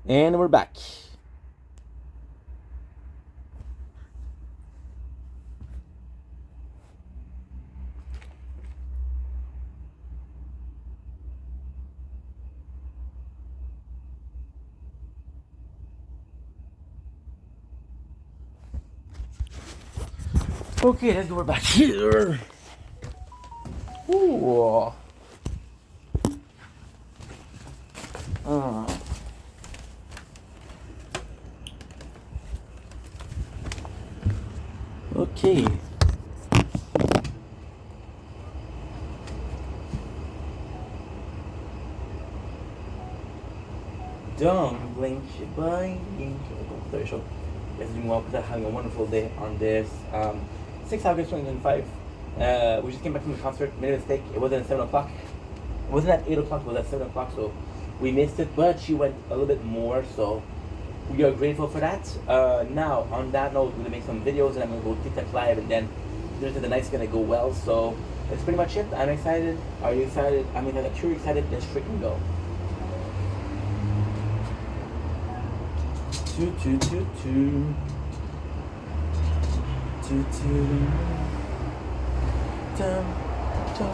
And we're back. Okay, let's go. We're back here. Ooh. Okay. Don't blink your bye. Very short. Yes, doing well because having a wonderful day on this 6th August 2025. We just came back from the concert. Made a mistake. It wasn't at 7 o'clock. It wasn't at 8 o'clock. It was at 7 o'clock. So we missed it. But she went a little bit more. So we are grateful for that. Now, on that note, we're going to make some videos and I'm going to go TikTok live. And then the night's going to go well. So that's pretty much it. I'm excited. Are you excited? I'm excited. If you're excited, let's freaking go. Toot toot toot toot. Toot toot. Dum dum.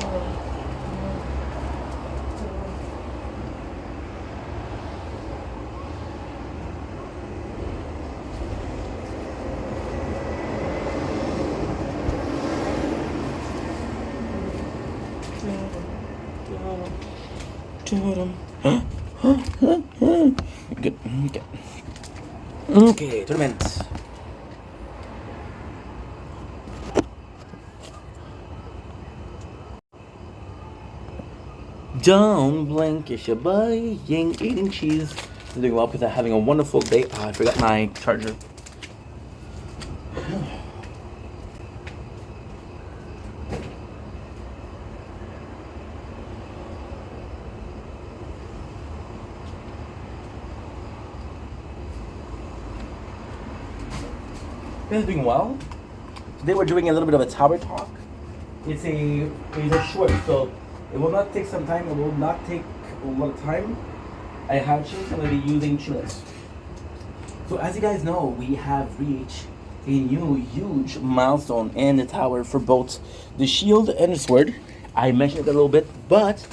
Good. Okay. Okay, tournament. Don't blink if you're buying, eating cheese. I'm doing well because I'm having a wonderful day. Oh, I forgot my charger. You guys doing well? Today we're doing a little bit of a tower talk. It's a short, so it will not take some time. It will not take a lot of time. I have chilled. I'm going to be using chillers. So as you guys know, we have reached a new huge milestone in the tower for both the shield and the sword. I mentioned it a little bit, but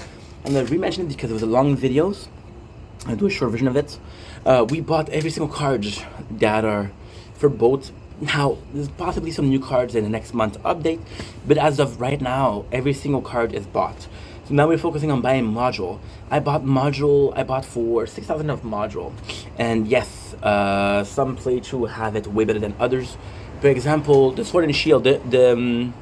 I'm going to re-mention it because it was a long videos. I'll do a short version of it. We bought every single card that are for both. Now, there's possibly some new cards in the next month update, but as of right now, every single card is bought. So now we're focusing on buying module. I bought for 6,000 of module. And yes, some playthrough have it way better than others. For example, the sword and shield, the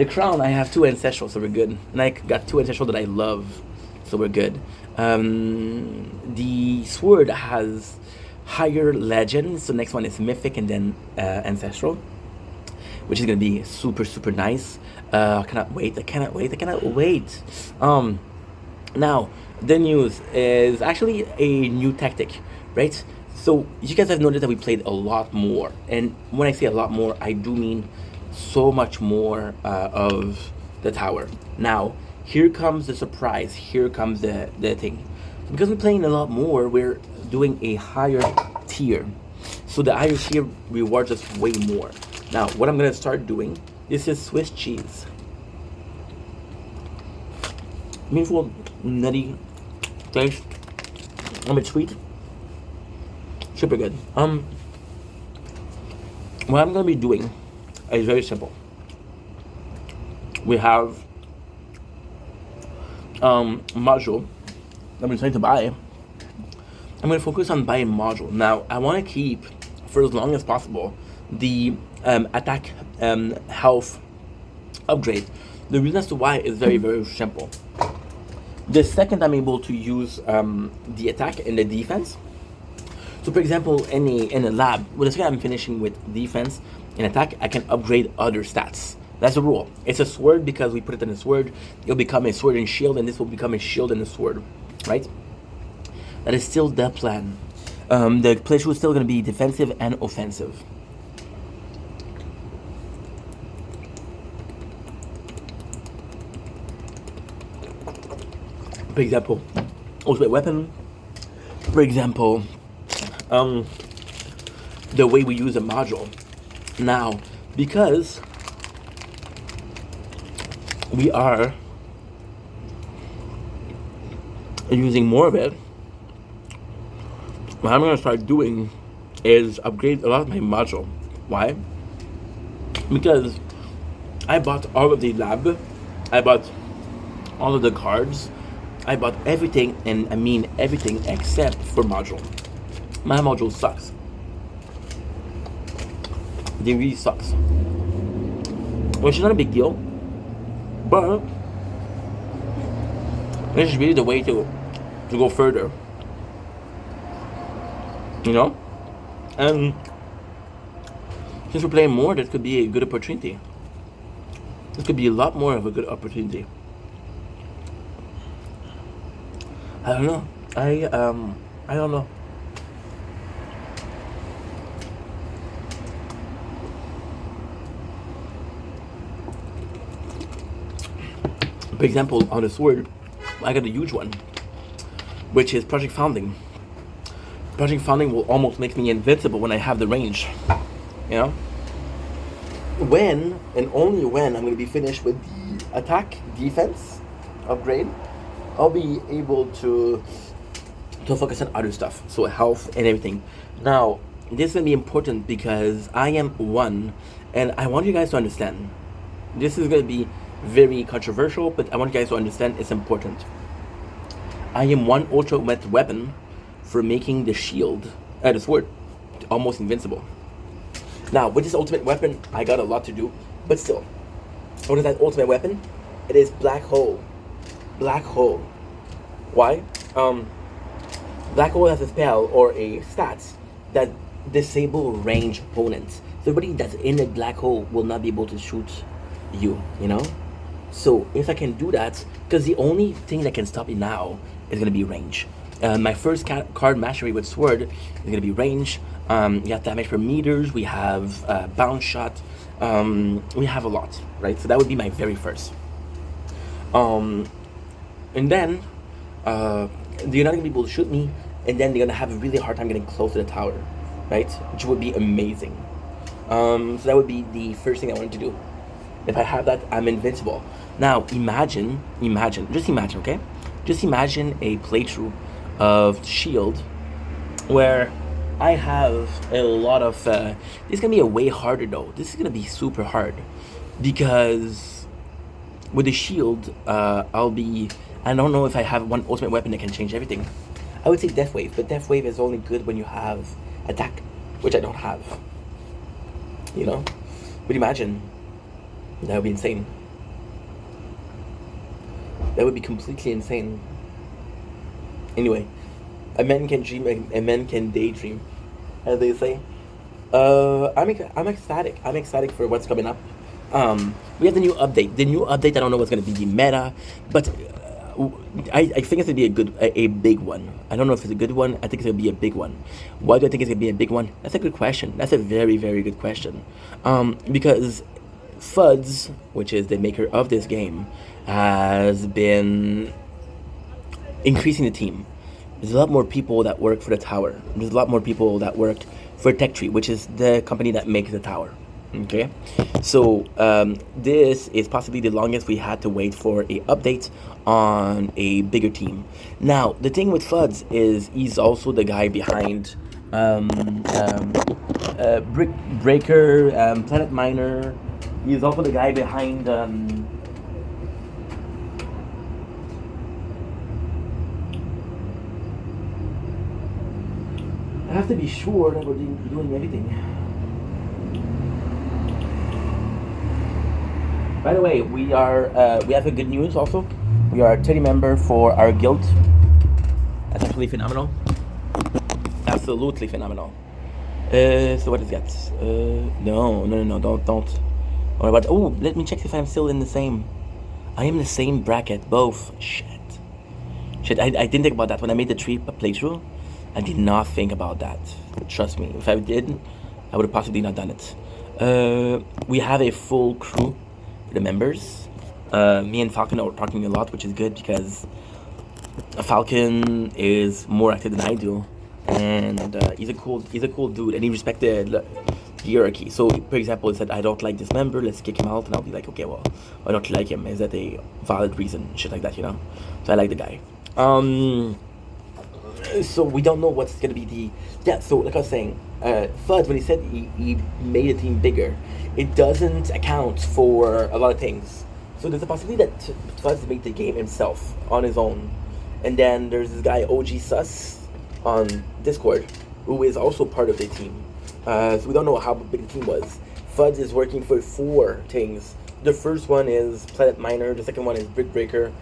crown, I have 2 ancestral, so we're good. And I got 2 ancestral that I love, so we're good. The sword has higher legend, so next one is mythic and then ancestral, which is gonna be super super nice. I cannot wait. Now the news is actually a new tactic, right? So you guys have noticed that we played a lot more, and when I say a lot more, I do mean so much more of the tower. Now here comes the surprise. Here comes the thing. Because we're playing a lot more, we're doing a higher tier. So the higher tier rewards us way more. Now, what I'm gonna start doing, this is Swiss cheese. Meaningful, nutty taste, a bit sweet, super good. What I'm gonna be doing is very simple. We have module that I'm deciding to buy. I'm going to focus on buying module. Now, I want to keep, for as long as possible, the attack health upgrade. The reason as to why is very, very simple. The second I'm able to use the attack and the defense, so for example, in a lab, well, the second I'm finishing with defense and attack, I can upgrade other stats. That's the rule. It's a sword because we put it in a sword. It'll become a sword and shield, and this will become a shield and a sword, right? That is still the plan. The playthrough is still going to be defensive and offensive. For example, ultimate weapon, For example, the way we use a module. Now, because we are using more of it, what I'm going to start doing is upgrade a lot of my module. Why? Because I bought all of the lab, I bought all of the cards, I bought everything, and I mean everything except for module. My module sucks. It really sucks. Which is not a big deal, but this is really the way to go further. You know? And since we're playing more, this could be a good opportunity. This could be a lot more of a good opportunity. I don't know. I don't know. For example, on the sword, I got a huge one, which is Project Founding. Project Founding will almost make me invincible when I have the range. You know? When, and only when, I'm going to be finished with the attack defense upgrade, I'll be able to focus on other stuff, so health and everything. Now, this is going to be important because I am one, and I want you guys to understand. This is going to be very controversial, but I want you guys to understand it's important. I am one ultimate weapon for making the shield, the sword, almost invincible. Now, with this ultimate weapon, I got a lot to do, but still, what is that ultimate weapon? It is Black Hole. Black Hole. Why? Black Hole has a spell or a stats that disable range opponents. So everybody that's in a black hole will not be able to shoot you, you know? So if I can do that, because the only thing that can stop me now is going to be range. My first card mastery with sword is going to be range. We have damage per meters. We have bounce shot. We have a lot, right? So that would be my very first. And then they're not going to be able to shoot me. And then they're going to have a really hard time getting close to the tower, right? Which would be amazing. So that would be the first thing I wanted to do. If I have that, I'm invincible. Now, imagine, okay? Just imagine a playthrough of Shield where I have a lot of... this is going to be a way harder, though. This is going to be super hard. Because with the Shield, I'll be... I don't know if I have one ultimate weapon that can change everything. I would say Death Wave, but Death Wave is only good when you have attack, which I don't have. You know? But imagine... That would be insane. That would be completely insane. Anyway, a man can dream, a man can daydream, as they say. I'm ecstatic. I'm ecstatic for what's coming up. We have the new update. The new update, I don't know what's going to be the meta, but I think it's going to be a big one. I don't know if it's a good one. I think it's going to be a big one. Why do I think it's going to be a big one? That's a good question. That's a very, very good question. Because FUDS, which is the maker of this game, has been increasing the team. There's a lot more people that work for the tower. There's a lot more people that work for Tech Tree, which is the company that makes the tower. Okay, so this is possibly the longest we had to wait for a update on a bigger team. Now, the thing with FUDS is he's also the guy behind Brick Breaker, Planet Miner. He's also the guy behind I have to be sure that we're doing everything. By the way, we have a good news also. We are a 30 member for our guild. That's absolutely phenomenal. Absolutely phenomenal. So what is that? No, don't. Oh, let me check if I'm still in the same. I am in the same bracket, both. Shit, I didn't think about that when I made the tree playthrough. I did not think about that. Trust me, if I did, I would have possibly not done it. We have a full crew for the members. Me and Falcon are talking a lot, which is good because Falcon is more active than I do, and he's a cool dude, and he respected the hierarchy. So, for example, he said, "I don't like this member. Let's kick him out," and I'll be like, "Okay, well, why don't you like him? Is that a valid reason?" Shit like that, you know. So I like the guy. So we don't know what's gonna be the yeah. So like I was saying, Fudge when he said he made the team bigger, it doesn't account for a lot of things. So there's a possibility that Fudge made the game himself on his own, and then there's this guy OG Sus on Discord who is also part of the team. So we don't know how big the team was. Fudge is working for 4 things. The first one is Planet Miner. The second one is Brick Breaker.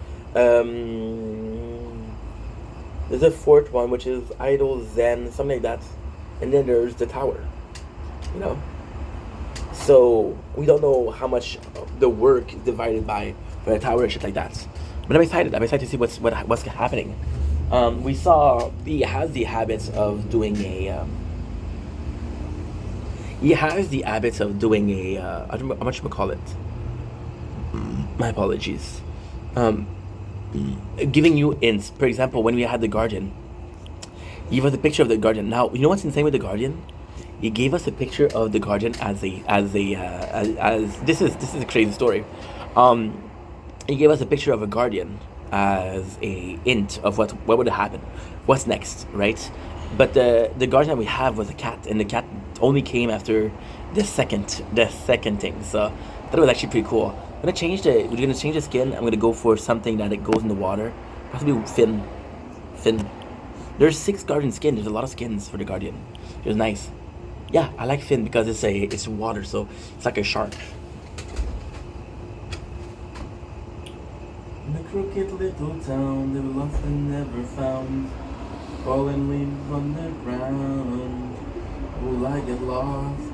There's a fourth one which is Idol Zen, something like that, and then there's the tower. You know, so we don't know how much the work is divided by for the tower and shit like that. But I'm excited. I'm excited to see what's happening. We saw he has the habits of doing a. He has the habits of doing a. I don't know how much you call it. My apologies. Um, Giving you hints. For example, when we had the Guardian, he gave us a picture of the Guardian. Now, you know what's insane with the Guardian? He gave us a picture of the Guardian as this is a crazy story. Um, he gave us a picture of a Guardian as a hint of what would happen, what's next, right? But the Guardian that we have was a cat, and the cat only came after the second thing. So I thought it was actually pretty cool. We're gonna change the skin. I'm gonna go for something that it goes in the water, possibly Finn. Finn. There's 6 Guardian skin. There's a lot of skins for the Guardian. It was nice. Yeah, I like Finn because it's water, so it's like a shark. In a crooked little town, they were lost and never found. Fallen leaves on the ground. Will I get lost?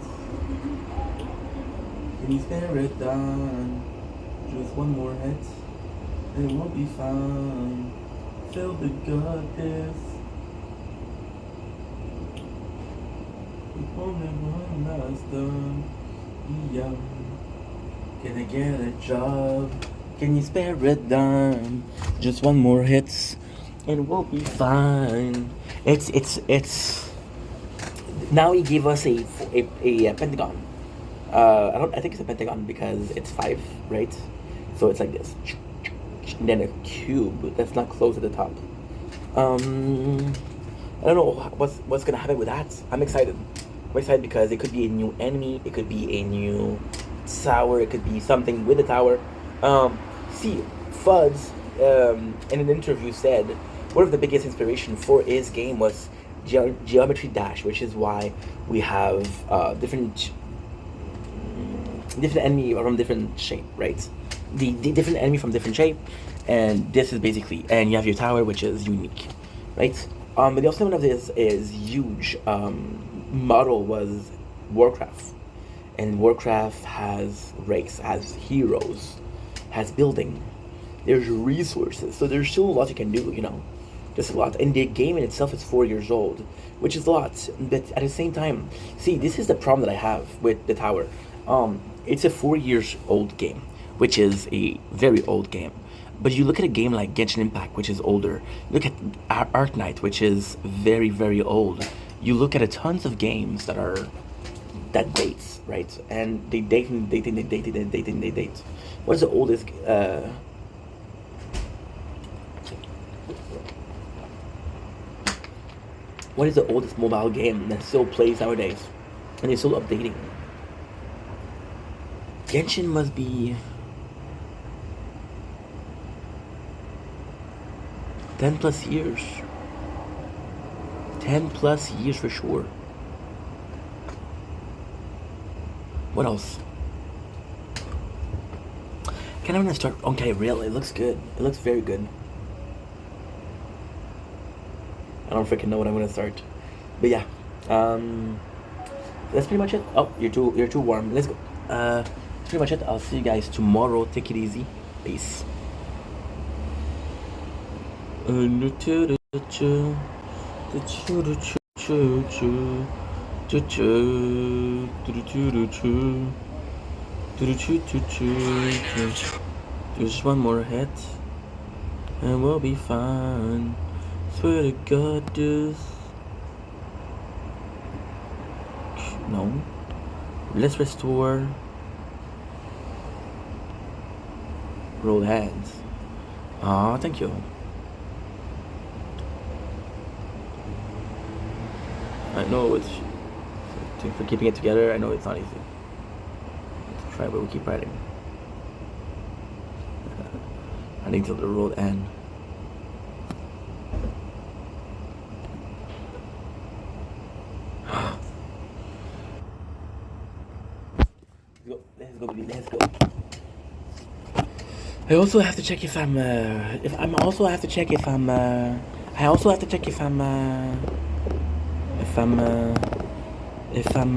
Can you spare it down? Just one more hit, and it won't be fun. Fill the goddess. With only one last done. Yeah. Can I get a job? Can you spare it down? Just one more hit, and we'll be fine. It's. Now he gave us a pentagon. I think it's a pentagon because it's 5, right? So it's like this, and then a cube that's not closed at the top. I don't know what's gonna happen with that. I'm excited. I'm excited because it could be a new enemy. It could be a new tower. It could be something with the tower. See, Fuzz in an interview said one of the biggest inspiration for his game was Geometry Dash, which is why we have different enemy from different shape, right? The different enemy from different shape, and this is basically, and you have your tower, which is unique, right? But the also one of this is huge model was Warcraft, and Warcraft has race, has heroes, has building. There's resources, so there's still a lot you can do, you know. There's a lot, and the game in itself is 4 years old, which is a lot. But at the same time, see, this is the problem that I have with the tower. It's a 4 years old game, which is a very old game. But you look at a game like Genshin Impact, which is older. Look at Arknight, which is very, very old. You look at a tons of games that dates, right? And they date and they date and they date and they date and they date. What is the oldest? What is the oldest mobile game that still plays nowadays, and is still updating? Genshin must be 10 plus years. 10 plus years for sure. What else? Kind of want to start. Okay, really, it looks good. It looks very good. I don't freaking know what I'm gonna start, but yeah. That's pretty much it. Oh, you're too warm. Let's go. That's pretty much it. I'll see you guys tomorrow. Take it easy. Peace. There's one more hit. and we'll be fine. Swear to God, this. No. Let's restore. Roll hands. Ah, thank you. I know it's. For keeping it together, I know it's not easy. Let's try, but we keep writing. I think till the road end. Let's go. I also have to check if I'm. If I'm also have to check if I'm. I also have to check if I'm. If I'm. If I'm.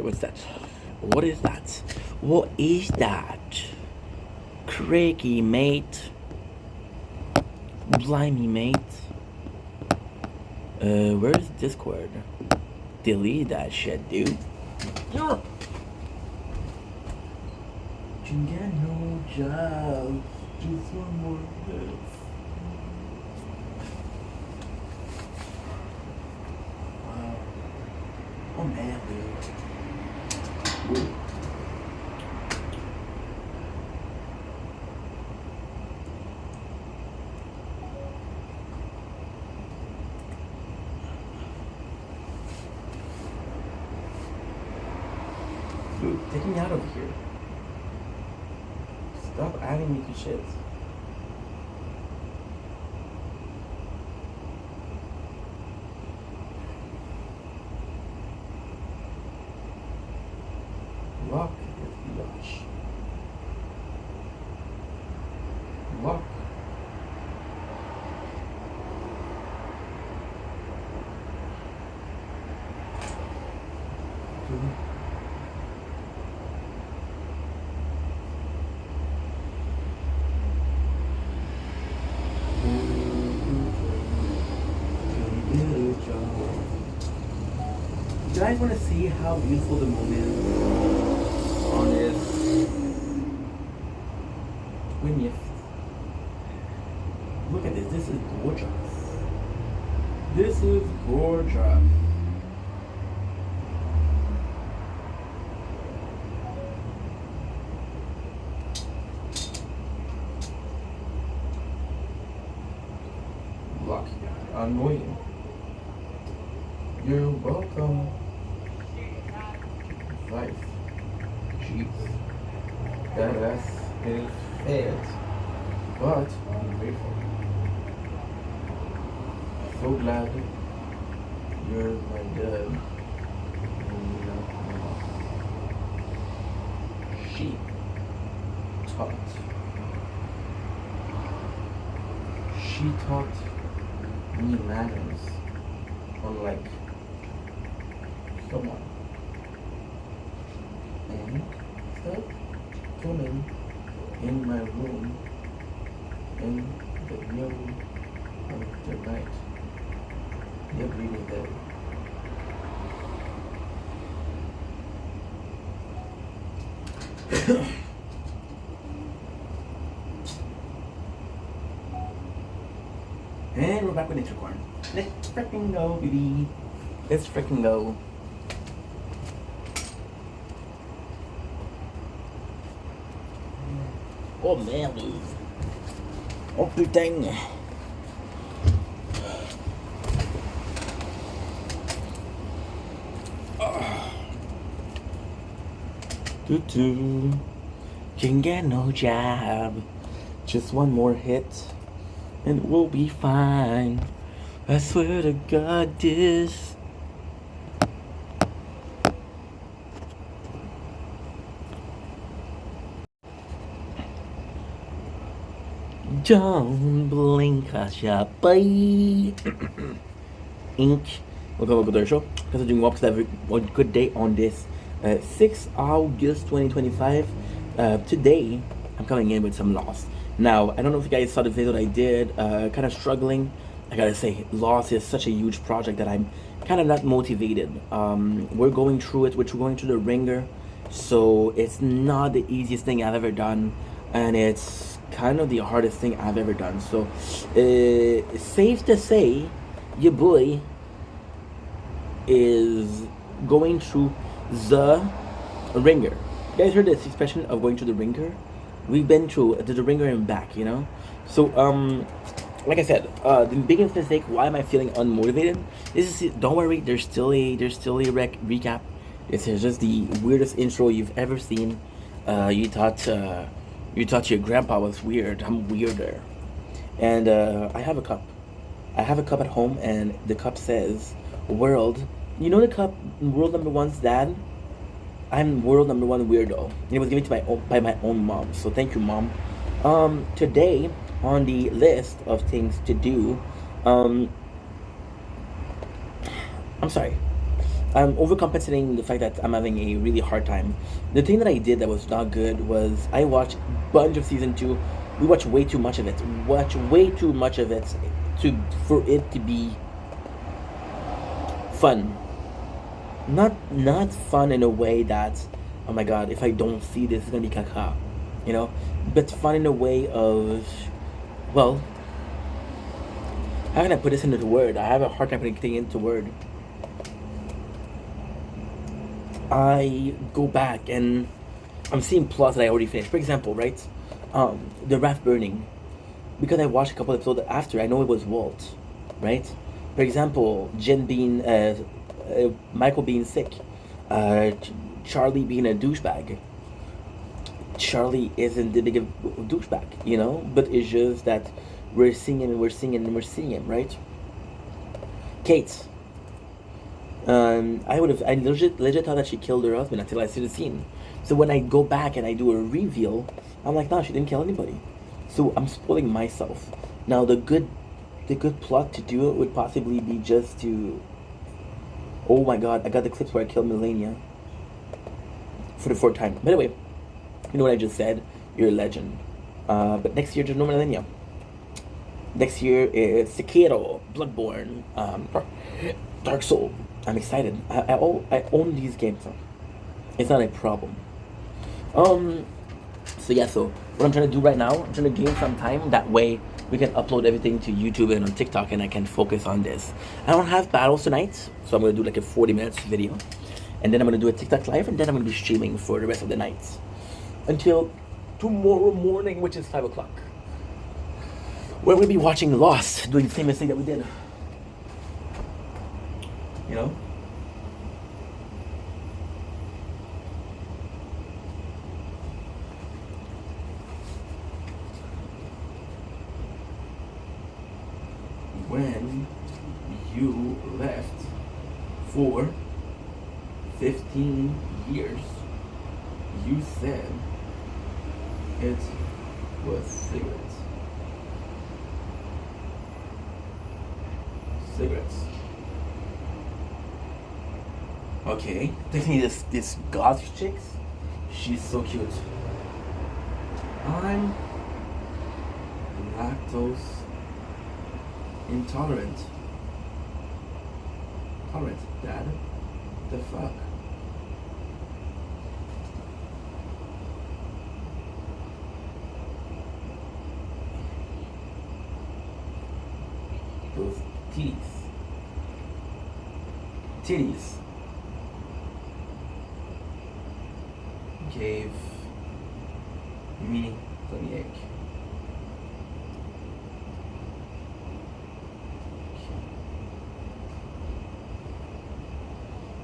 What's that? What is that? What is that? Craigie, mate. Blimey, mate. Where's Discord? Delete that shit, dude. You get no job. Just one more hit. Wow. Oh man, dude. Dude, take me out of here. Stop adding me to shit. Lock this bitch. Lock. You guys want to see how beautiful the moon is on this Gwyneth? Look at this. This is gorgeous. This is gorgeous. Lucky guy. Annoying. You're welcome. Life. Jeez. That ass is fed. But I'm grateful. So glad you're my dad. And you're not my mom. She taught. She taught me manners, unlike someone. And stop coming in my room in the middle of the night. You're reading that. And we're back with Intercorn. Let's freaking go, baby. Let's freaking go. Oh merde. Oh putain. Doo-doo. Can get no job. Just one more hit and we'll be fine. I swear to God this. Don't blink, Asha, bye. Ink. Welcome to the show. Considering walks have a good day on this 6 August 2025. Today, I'm coming in with some loss. Now, I don't know if you guys saw the video that I did, kind of struggling. I gotta say, loss is such a huge project that I'm kind of not motivated. We're going through it, we're going through the ringer. So it's not the easiest thing I've ever done, and it's kind of the hardest thing I've ever done. So, safe to say, your boy is going through the ringer. You guys heard this expression of going through the ringer? We've been through the ringer and back, you know? So, like I said, the biggest mistake, why am I feeling unmotivated? Don't worry, there's still a recap. This is just the weirdest intro you've ever seen. You thought your grandpa was weird. I'm weirder. And I have a cup. I have a cup at home, and the cup says "World." You know the cup, world number one's dad. I'm world number one weirdo. It was given to by my own mom. So thank you, mom. Today on the list of things to do, um, I'm sorry. I'm overcompensating the fact that I'm having a really hard time. The thing that I did that was not good was I watched bunch of season two. We watched way too much of it. Watch way too much of it to for it to be fun. Not fun in a way that, oh my god, if I don't see this, it's gonna be caca, you know. But fun in a way of, well, how can I put this into the word? I have a hard time putting things into word. I go back and I'm seeing plots that I already finished. For example, right, the raft burning, because I watched a couple episodes after, I know it was Walt, right? For example, Jen being Michael being sick, Charlie being a douchebag. Charlie isn't the big douchebag, you know, but it's just that we're seeing him and we're seeing him and we're seeing him, right? Kate. I legit thought that she killed her husband until I see the scene. So when I go back and I do a reveal, I'm like, no, she didn't kill anybody. So I'm spoiling myself. Now the good plot to do it would possibly be just to, oh my god, I got the clips where I killed Melania for the fourth time. By the way, you know what I just said? You're a legend. But next year there's no Melania. Next year is Sekiro, Bloodborne, Dark Soul. I'm excited. I own these games. So it's not a problem. Um. So yeah. So what I'm trying to do right now, I'm trying to gain some time. That way we can upload everything to YouTube and on TikTok, and I can focus on this. I don't have battles tonight, so I'm gonna do like a 40 minutes video, and then I'm gonna do a TikTok live, and then I'm gonna be streaming for the rest of the night until tomorrow morning, which is 5 o'clock. We're gonna be watching Lost, doing the same thing that we did. You know? When you left for 15 years, you said it was cigarettes. Cigarettes. Okay. Takes me this gothic chicks. She's so cute. I'm lactose intolerant. Tolerant, Dad. The fuck? Those titties. Titties. Gave me the egg.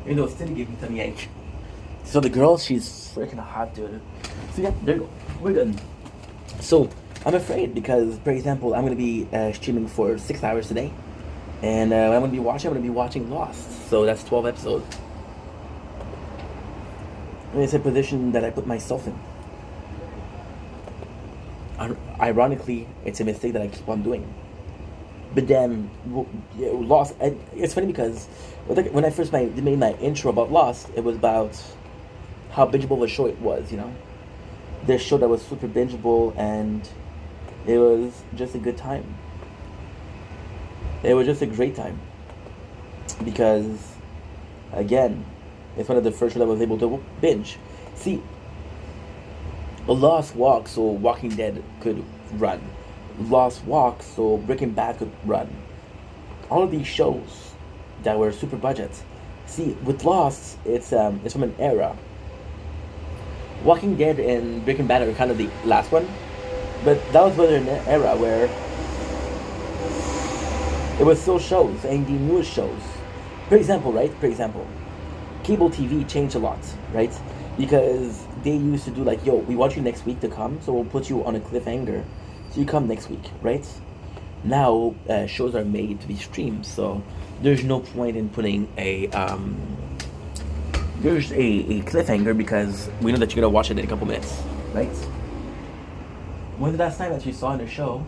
You know, still gave me tummy ache. So the girl, she's freaking hot, dude. So yeah, there you go. We're good. So I'm afraid because, for example, I'm gonna be streaming for 6 hours today, and I'm gonna be watching Lost. So that's 12 episodes. And it's a position that I put myself in. Ironically, it's a mistake that I keep on doing. But then, Lost. It's funny because when I first made my intro about Lost, it was about how bingeable of a show it was. You know, this show that was super bingeable, and it was just a good time. It was just a great time because, again, it's one of the first shows I was able to binge. See, a Lost Walk so Walking Dead could run. Lost Walk so Breaking Bad could run. All of these shows that were super budget. See, with Lost, it's from an era. Walking Dead and Breaking Bad are kind of the last one, but that was really an era where it was still shows and the newest shows. For example, right? For example, cable TV changed a lot, right? Because they used to do like, yo, we want you next week to come, so we'll put you on a cliffhanger, so you come next week, right? Now shows are made to be streamed, so there's no point in putting a cliffhanger because we know that you're gonna watch it in a couple minutes, right? When's the last time that you saw in a show?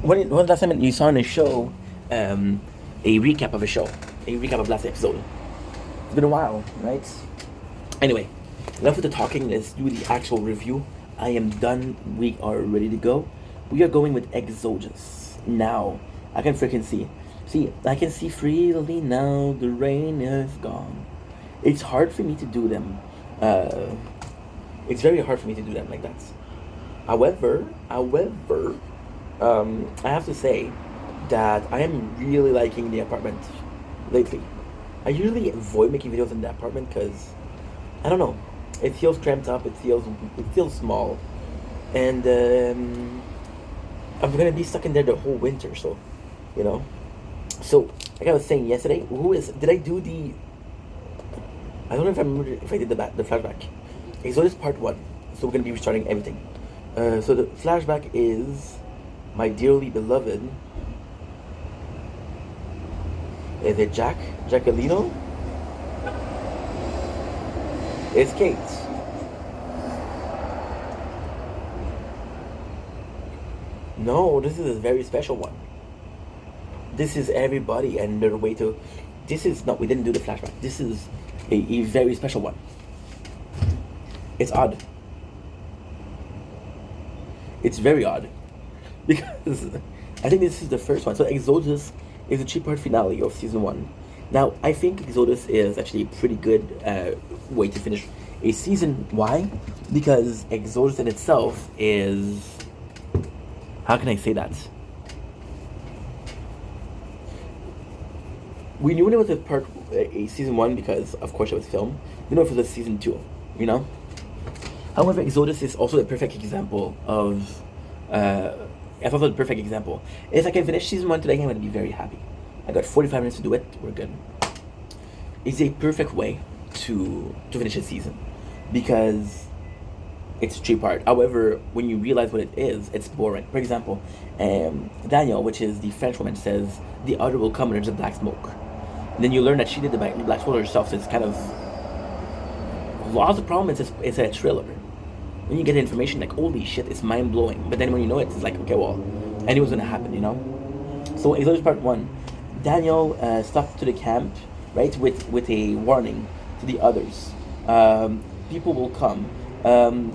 When the last time that you saw in a show a recap of a show, a recap of last episode? It's been a while, right? Anyway, enough with the talking. Let's do the actual review. I am done. We are ready to go. We are going with Exodus. Now, I can freaking see. See, I can see freely now. The rain is gone. It's hard for me to do them. It's very hard for me to do them like that. However, I have to say that I am really liking the apartment lately. I usually avoid making videos in the apartment because I don't know. It feels cramped up. It feels small, and I'm gonna be stuck in there the whole winter. So, you know. So, like I was saying yesterday, did I do the? I don't know if I remember if I did the flashback. Okay, so this is part 1. So we're gonna be restarting everything. So the flashback is my dearly beloved. Is it Jacqueline? It's Kate. No, this is a very special one. This is everybody and their way to. This is not. We didn't do the flashback. This is a very special one. It's odd. It's very odd because I think this is the first one. So Exodus is the 3-part finale of season 1. Now I think Exodus is actually a pretty good way to finish a season. Why? Because Exodus in itself is. How can I say that? We knew when it was a season 1 because of course it was filmed. We know if it was a season 2, you know. However, Exodus is also the perfect example of. It's also the perfect example. If I can finish season 1 today, I'm going to be very happy. I got 45 minutes to do it. We're good. It's a perfect way to finish a season because it's 3-part. However, when you realize what it is, it's boring. For example, Daniel, which is the French woman, says the other will come when there's a black smoke. And then you learn that she did the black smoke herself. So it's kind of a lot of the problem is it's a thriller. When you get the information, like, holy shit, it's mind blowing. But then when you know it, it's like, okay, well, I knew it was gonna happen, you know. So Exodus part 1, Daniel stuck to the camp, right, with a warning to the others. People will come.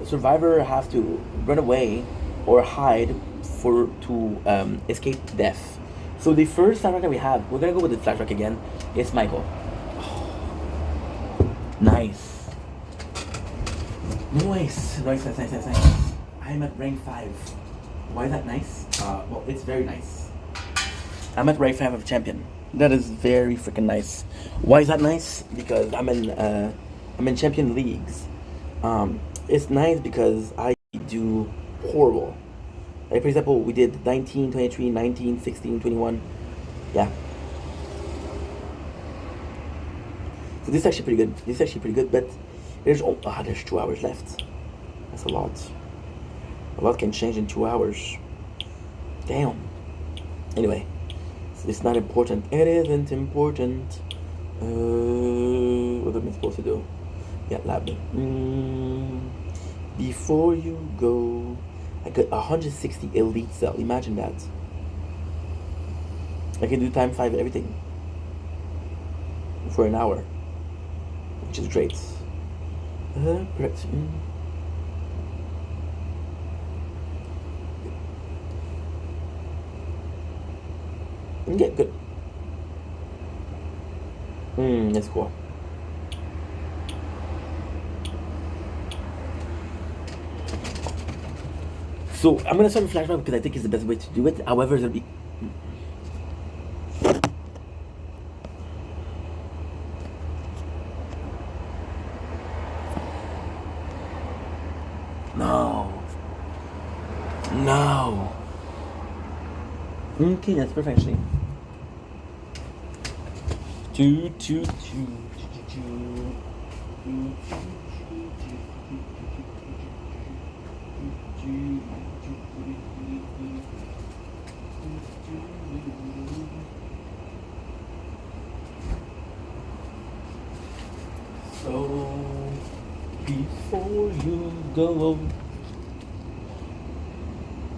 Survivor have to run away or hide to escape death. So the first flashback that we have, we're gonna go with the flashback again. It's Michael. Nice. Nice. I'm at rank 5. Why is that nice? Well, it's very nice. I'm at rank 5 of champion. That is very freaking nice. Why is that nice? Because I'm in champion leagues. It's nice because I do horrible. Like, for example, we did 19, 23, 19, 16, 21. Yeah. So this is actually pretty good. But there's 2 hours left. That's a lot. A lot can change in 2 hours. Damn. Anyway, it's not important. It isn't important. What am I supposed to do? Yeah, lab. Before you go, I got 160 elite cell. Imagine that. I can do time 5 everything for an hour, which is great. Correct. Yeah, good. That's cool. So I'm gonna start with flashback because I think it's the best way to do it. However, it'll be no. Okay, that's perfectly. Two. So before you go,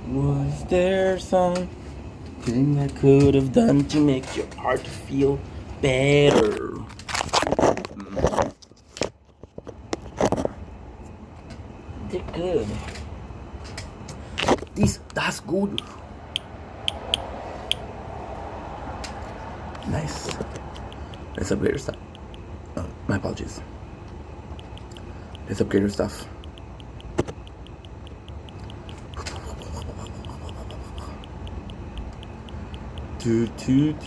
was there something I could have done to make your heart feel better? They're good. That's good. Nice. Let's upgrade our stuff. My apologies. Let's upgrade our stuff. Two. Two.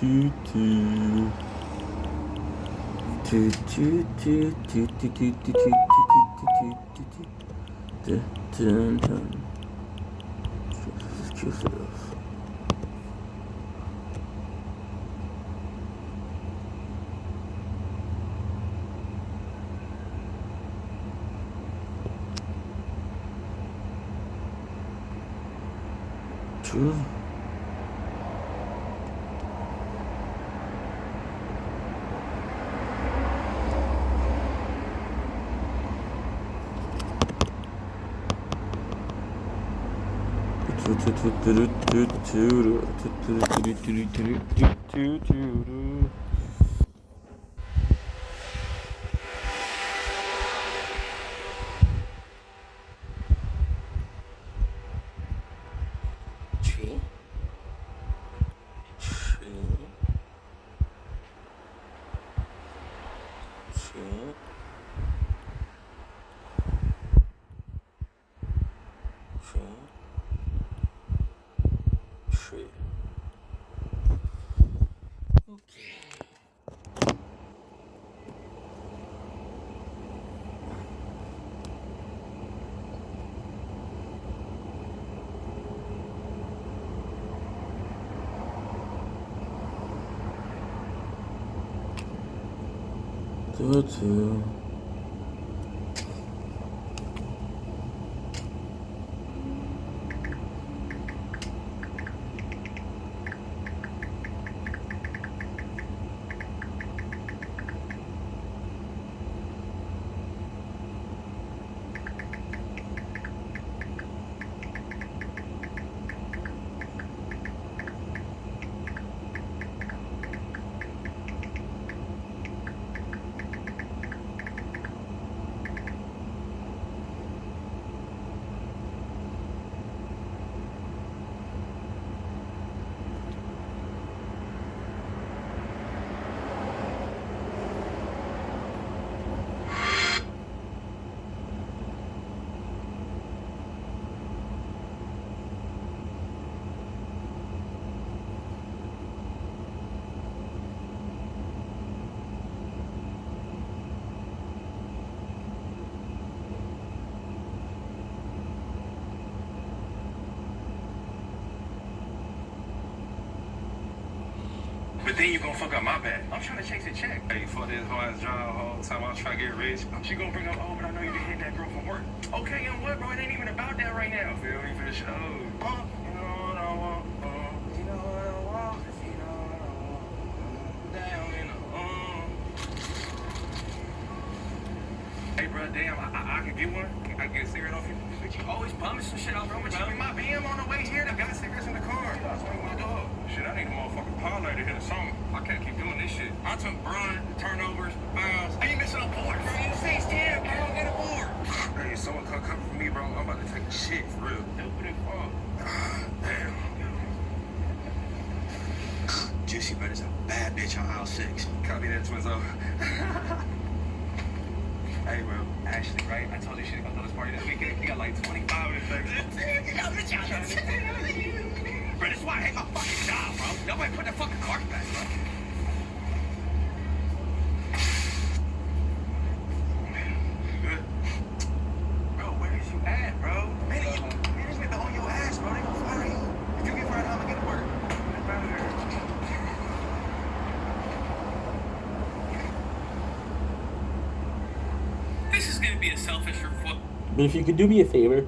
But then you gonna fuck up my back. I'm trying to chase a check. Hey, fuck this whole ass job whole time I was trying to get rich. She gonna bring up, oh, but I know you didn't hit that girl from work. Okay, and what, bro? It ain't even about that right now. Feel me for the show. You know what I want. You know what I want. You know what I want. Down in the Hey, bro, damn, I can get one. I can get a cigarette off you. But you always bumming some shit off, bro. But you in my BM on the way here. I got cigarettes in the car. I swing my dog. Shit, I need a motherfucking parlay to hit a song. I can't keep doing this shit. I took Brun, turnovers, fouls. I ain't missing a board, bro. You 6'10", bro. Get a board. Hey, someone come for me, bro. I'm about to take a shit for real. What it for? Damn. Juicy, but it's a bad bitch on aisle 6. Copy that, Twizzo. Hey, bro, Ashley, right? I told you she gonna throw this party this weekend. You got like 25 of them things. Bro, this is why I hate my fucking job, bro. Nobody put the fucking carpet back, bro. Good. Bro, where is you at, bro? Management on your ass, bro. They gonna fire you. If you get fired, I'm gonna get to work. Get out of here. This is gonna be a selfish report. But if you could do me a favor,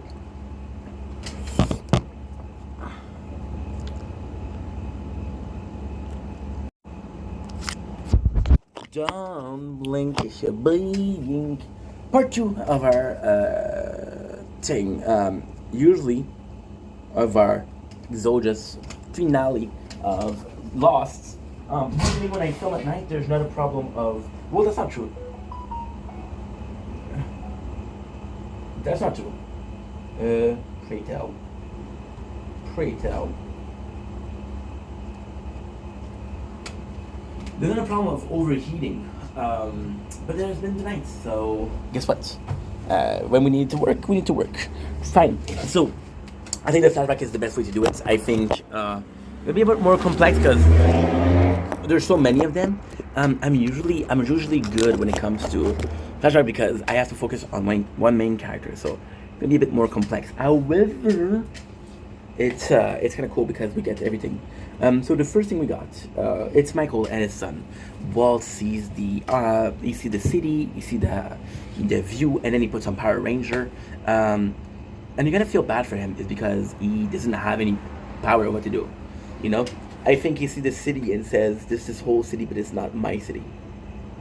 don't blink if you blink. Part 2 of our thing, usually of our Zodia's finale of Lost. Usually when I film at night, there's not a problem of, well, that's not true. That's not true. Pray tell. Pray tell. There's not a problem of overheating, but there's been the nights, so guess what? When we need to work, we need to work. Fine. So, I think the flashback is the best way to do it. I think it'll be a bit more complex because there's so many of them. I'm usually good when it comes to flashback because I have to focus on one main character, so it'll be a bit more complex. However, it's kind of cool because we get everything. So the first thing we got, it's Michael and his son. Walt sees you see the city, you see the view, and then he puts on Power Ranger. And you're gonna feel bad for him is because he doesn't have any power of what to do. You know, I think he sees the city and says, "This is whole city, but it's not my city."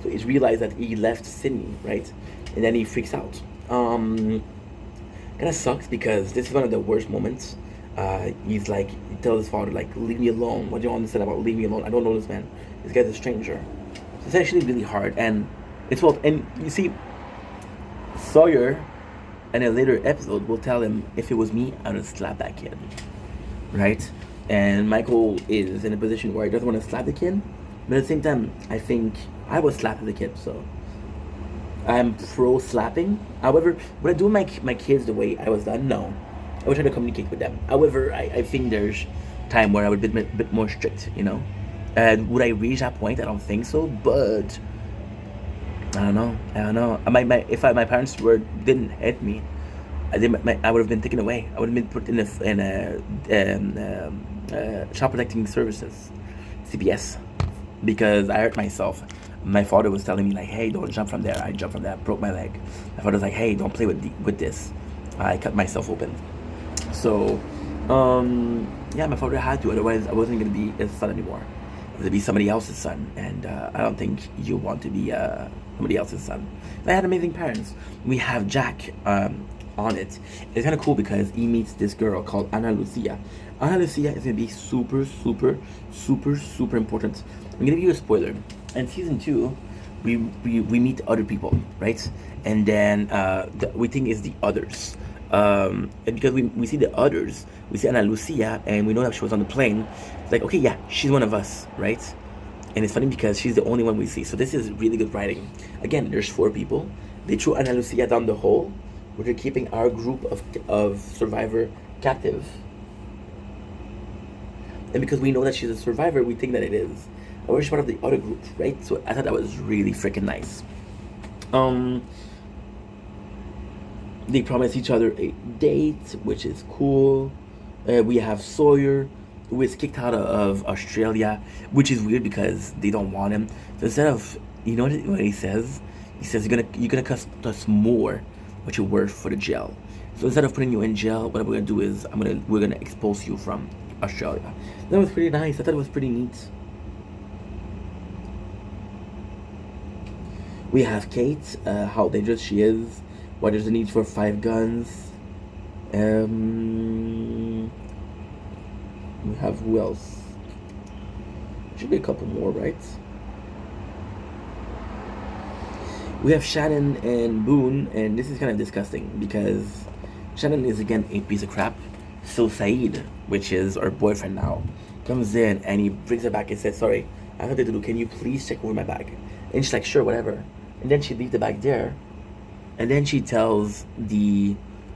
So he's realized that he left Sydney, right? And then he freaks out. Kind of sucks because this is one of the worst moments. He's like, he tells his father, like, "Leave me alone. What do you understand about leave me alone? I don't know this man. This guy's a stranger." So it's actually really hard, and it's what. And you see, Sawyer, in a later episode, will tell him, "If it was me, I would slap that kid," right? And Michael is in a position where he doesn't want to slap the kid, but at the same time, I think I was slapping the kid, so I'm pro slapping. However, would I do my kids the way I was done? No. I would try to communicate with them. However, I think there's time where I would be a bit more strict, you know? And would I reach that point? I don't think so, but I don't know. If my parents didn't hit me, I would have been taken away. I would have been put in child protecting services, CPS, because I hurt myself. My father was telling me like, "Hey, don't jump from there." I jumped from there, broke my leg. My father was like, "Hey, don't play with this." I cut myself open. So, yeah, my father had to. Otherwise, I wasn't gonna be his son anymore. I was gonna be somebody else's son, and I don't think you want to be somebody else's son. I had amazing parents. We have Jack on it. It's kind of cool because he meets this girl called Ana Lucia. Ana Lucia is gonna be super, super, super, super important. I'm gonna give you a spoiler. In season 2, we meet other people, right? And then we think it's the others. And because we see the others, we see Ana Lucia, and we know that she was on the plane. It's like, okay, yeah, she's one of us, right? And it's funny because she's the only one we see. So this is really good writing. Again, there's 4 people. They threw Ana Lucia down the hole, where they're keeping our group of survivor captive. And because we know that she's a survivor, we think that it is. Or she's part of the other group, right? So I thought that was really freaking nice. They promise each other a date, which is cool. We have Sawyer, who is kicked out of Australia, which is weird because they don't want him. So instead of, you know what he says? He says, you're gonna cost us more what you're worth for the jail. So instead of putting you in jail, what we're gonna do is we're gonna expose you from Australia. That was pretty nice. I thought it was pretty neat. We have Kate, how dangerous she is, why there's a need for 5 guns. We have who else? Should be a couple more, right? We have Shannon and Boone, and this is kind of disgusting because Shannon is again a piece of crap. So Saeed, which is our boyfriend now, comes in and he brings her back and says, "Sorry, I have nothing to do. Can you please check over my bag?" And she's like, "Sure, whatever." And then she leaves the bag there, and then she tells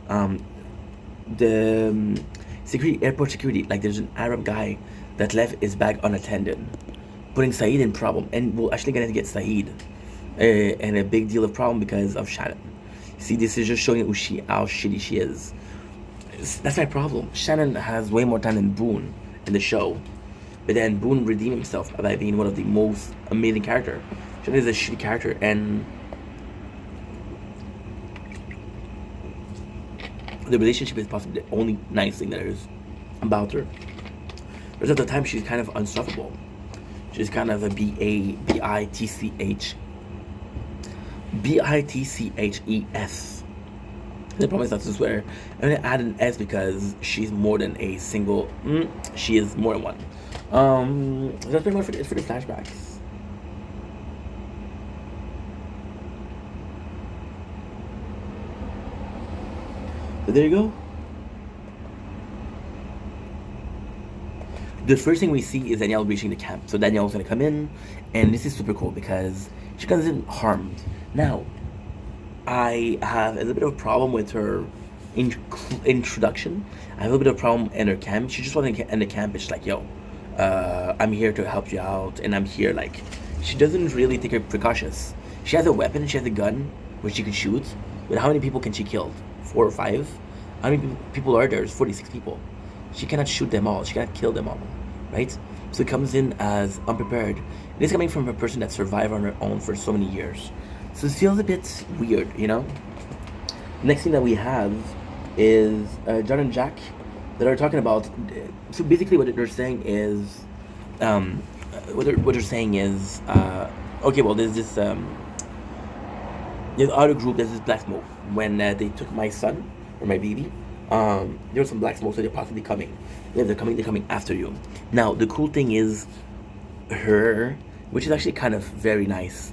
um, the security, airport security, like there's an Arab guy that left his bag unattended, putting Saeed in problem, and we're actually gonna get Saeed and a big deal of problem because of Shannon. See, this is just showing how shitty she is. That's my problem. Shannon has way more time than Boone in the show, but then Boone redeemed himself by being one of the most amazing characters. Shannon is a shitty character, and the relationship is possibly the only nice thing there is about her. But at the time, she's kind of unstoppable. She's kind of a Bitches. The problem is not to swear. I'm gonna add an S because she's more than a single. She is more than one. That's pretty much for the flashbacks. So there you go. The first thing we see is Danielle reaching the camp. So Danielle's gonna come in, and this is super cool because she comes in harmed. Now, I have a little bit of a problem with her introduction. I have a little bit of a problem in her camp. She just wanted to end the camp. It's like, yo, I'm here to help you out, and I'm here. Like, she doesn't really take her precautions. She has a weapon. She has a gun, which she can shoot. But how many people can she kill? 4 or 5? How many people are there? There's 46 people. She cannot shoot them all. She cannot kill them all, right? So it comes in as unprepared. And it's coming from a person that survived on her own for so many years. So it feels a bit weird, you know? Next thing that we have is John and Jack that are talking about. So basically, what they're saying is, okay, well, there's this other group. There's this black smoke. When they took my son or my baby, there was some black smoke, so they're possibly coming. Yeah, they're coming after you. Now, the cool thing is her, which is actually kind of very nice.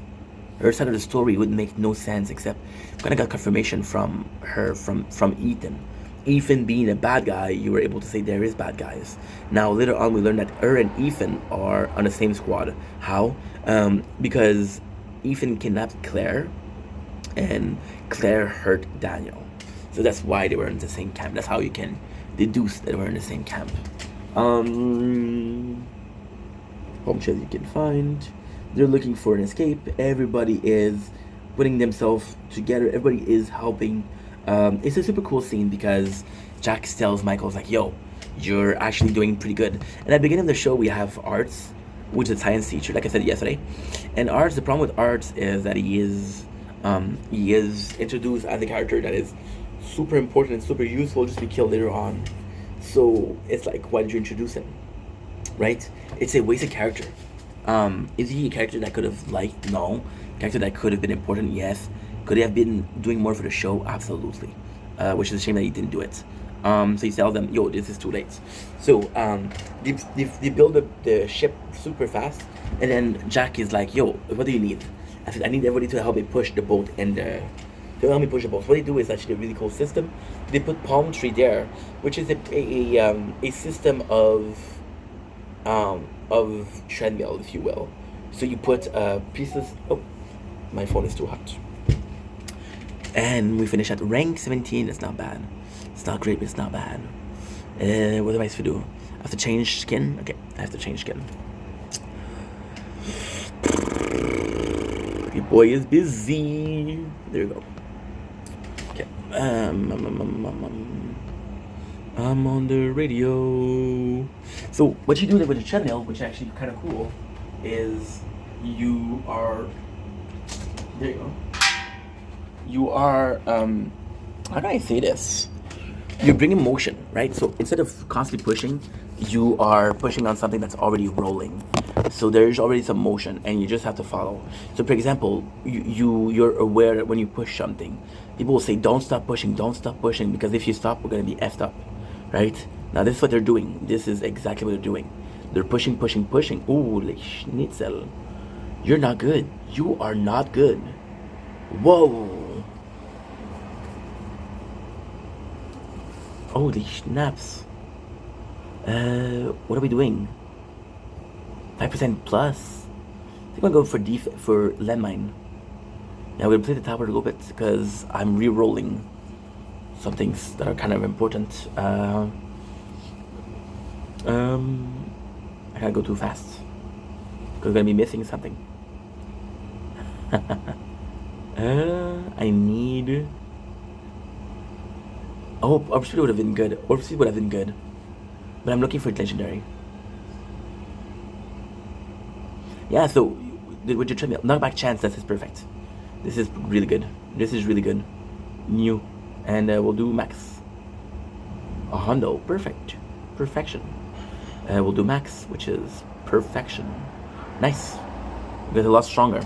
Her side of the story would make no sense, except we kind of got confirmation from her, from Ethan. Ethan being a bad guy, you were able to say there is bad guys. Now, later on, we learned that her and Ethan are on the same squad. How? Because Ethan kidnapped Claire, and Claire hurt Daniel. So that's why they were in the same camp. That's how you can deduce that they were in the same camp. Home chest you can find. They're looking for an escape. Everybody is putting themselves together. Everybody is helping. It's a super cool scene because Jack tells Michael's like, yo, you're actually doing pretty good. And at the beginning of the show, we have Arts, which is a science teacher, like I said yesterday. And Arts, the problem with Arts is that he is introduced as a character that is super important and super useful just to be killed later on. So it's like, why did you introduce him? Right? It's a wasted character. Is he a character that could have liked? No. Character that could have been important? Yes. Could he have been doing more for the show? Absolutely. Which is a shame that he didn't do it. So he tells them, yo, this is too late. So they build up the ship super fast, and then Jack is like, yo, what do you need? I said, I need everybody to help me push the boat and to help me push the boat. So what they do is actually a really cool system. They put palm tree there, which is a system of treadmill, if you will. So you put pieces. Oh, my phone is too hot. And we finish at rank 17. It's not bad. It's not great, but it's not bad. What am I supposed to do? I have to change skin? Okay, I have to change skin. Your boy is busy. There you go. Okay. I'm on the radio. So what you do with the treadmill, which is actually kind of cool, is you are. There you go. You are. How do I say this? You're bringing motion, right? So instead of constantly pushing, you are pushing on something that's already rolling. So there's already some motion, and you just have to follow. So, for example, you're aware that when you push something, people will say, "Don't stop pushing, don't stop pushing," because if you stop, we're gonna be effed up, right? Now this is what they're doing. This is exactly what they're doing. They're pushing, pushing, pushing. Holy schnitzel! You're not good. You are not good. Whoa! Holy snaps! What are we doing? 5% plus. I think I'll go for landmine. Now we're gonna play the tower a little bit because I'm re-rolling some things that are kind of important. I can't go too fast because I'm gonna be missing something. I need. Oh, Orb Speed would have been good. Orb Speed would have been good, but I'm looking for legendary. Yeah, so with your treadmill, knockback chance, this is perfect. This is really good. This is really good. New, and we'll do max. A hundo, perfect, perfection. We'll do max, which is perfection. Nice. We get a lot stronger.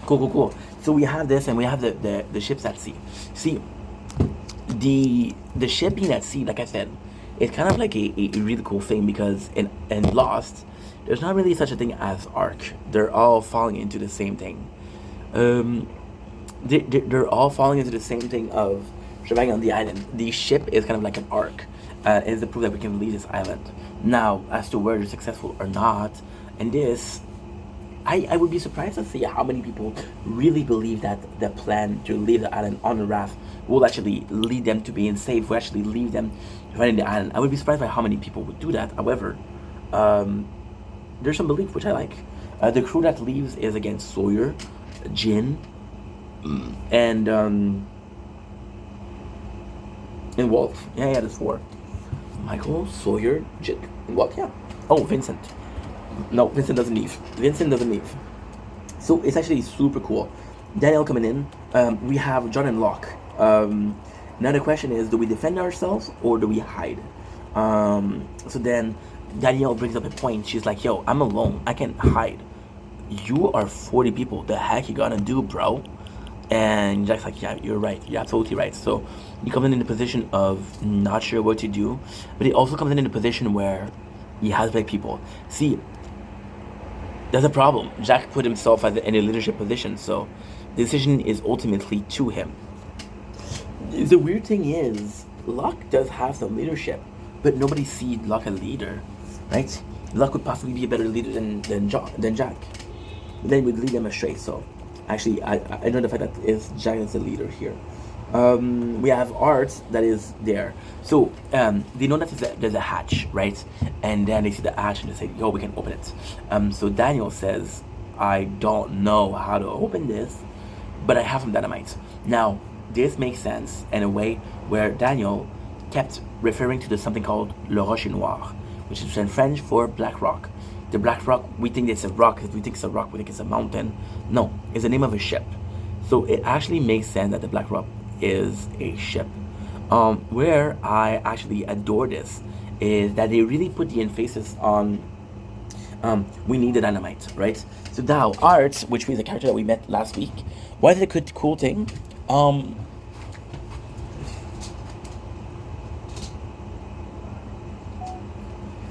Cool, cool, cool. So we have this, and we have the ships at sea. See, the ship being at sea, like I said, it's kind of like a really cool thing because in Lost, there's not really such a thing as arc. They're all falling into the same thing. They're all falling into the same thing of surviving on the island. The ship is kind of like an arc. Is the proof that we can leave this island. Now, as to whether they're successful or not, and this, I would be surprised to see how many people really believe that the plan to leave the island on the raft will actually lead them to being safe, will actually leave them finding the island. I would be surprised by how many people would do that. However, there's some belief, which I like. The crew that leaves is again Sawyer, Jin, and Walt. Yeah, there's 4. Michael, Sawyer, Jin, and Walt. Yeah. Oh, Vincent. No, Vincent doesn't leave. Vincent doesn't leave. So it's actually super cool. Daniel coming in. We have John and Locke. Now the question is, do we defend ourselves or do we hide? So then Danielle brings up a point. She's like, yo, I'm alone. I can hide. You are 40 people. The heck you gonna do, bro? And Jack's like, yeah, you're right. You're absolutely right. So he comes in the position of not sure what to do, but he also comes in the position where he has big people. See, there's a problem. Jack put himself in a leadership position, so the decision is ultimately to him. The weird thing is, Locke does have some leadership, but nobody sees Locke a leader, right? Locke would possibly be a better leader than Jack. But then would lead them astray. So, actually, I know the fact that is Jack is the leader here. We have Art that is there. So they know that there's a hatch, right? And then they see the hatch and they say, yo, we can open it. So Daniel says, I don't know how to open this, but I have some dynamite. Now, this makes sense in a way where Daniel kept referring to something called Le Rocher Noir, which is in French for black rock. The black rock, we think it's a rock, we think it's a rock, we think it's a mountain. No, it's the name of a ship. So it actually makes sense that the black rock is a ship. Where I actually adore this is that they really put the emphasis on we need the dynamite, right? So now Art, which was a character that we met last week, what is a cool thing?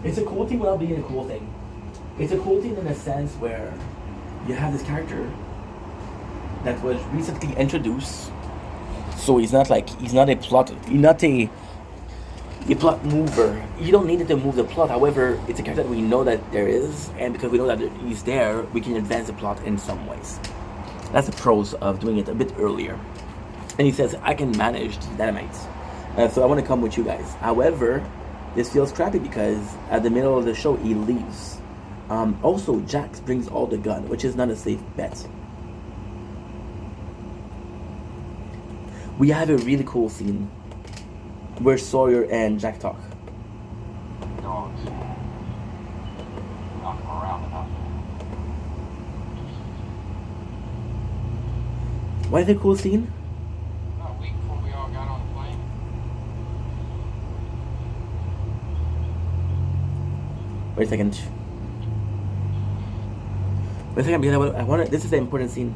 It's a cool thing without being a cool thing. It's a cool thing in a sense where you have this character that was recently introduced. So he's not a plot mover. You don't need it to move the plot. However, it's a character that we know that there is, and because we know that he's there, we can advance the plot in some ways. That's the pros of doing it a bit earlier. And he says, I can manage the dynamites. So I want to come with you guys. However, this feels crappy because at the middle of the show, he leaves. Also, Jax brings all the gun, which is not a safe bet. We have a really cool scene where Sawyer and Jack talk. Dogs. Knock them around enough. Why is it a cool scene? About a week before we all got on the plane. Wait a second. Because I want to. This is the important scene.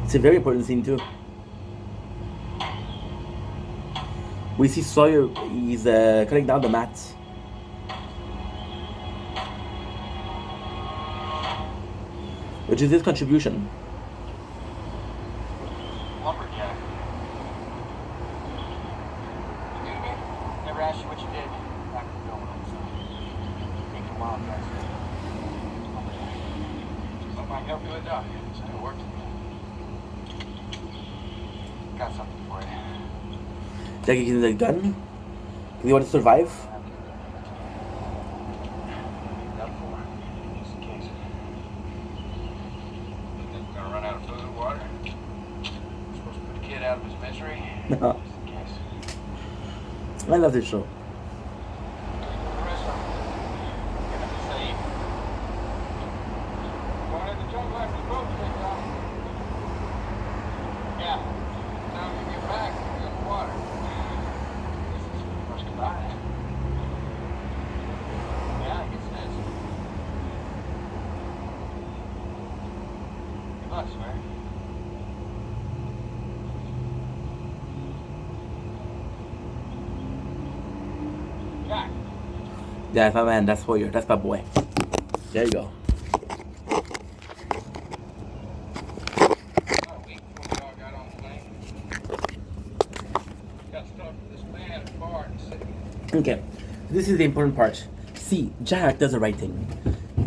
It's a very important scene too. We see Sawyer. He's cutting down the mat. Which is his contribution. Lumberjack. Excuse me? Never asked you what you did back in the building. Think the wildcats. Something I help you the dock. So I worked. Got something for you. Jackie gives him the gun. You want to survive? Got four. Just in case. Think we're gonna run out of food and water? We're supposed to put the kid out of his misery. Just in case. I love this show. The rest of them. Get him safe. Going in the jungle after the boat takes off. Yeah. Time to get back. We got water. This is pretty much goodbye. Yeah, I guess it is. Good luck, swear. Jack. That's my man. That's Sawyer. That's my boy. There you go. About a week before we all got on the plane. Got to talk to this man at the bar in the city. Okay, this is the important part. See, Jack does the right thing.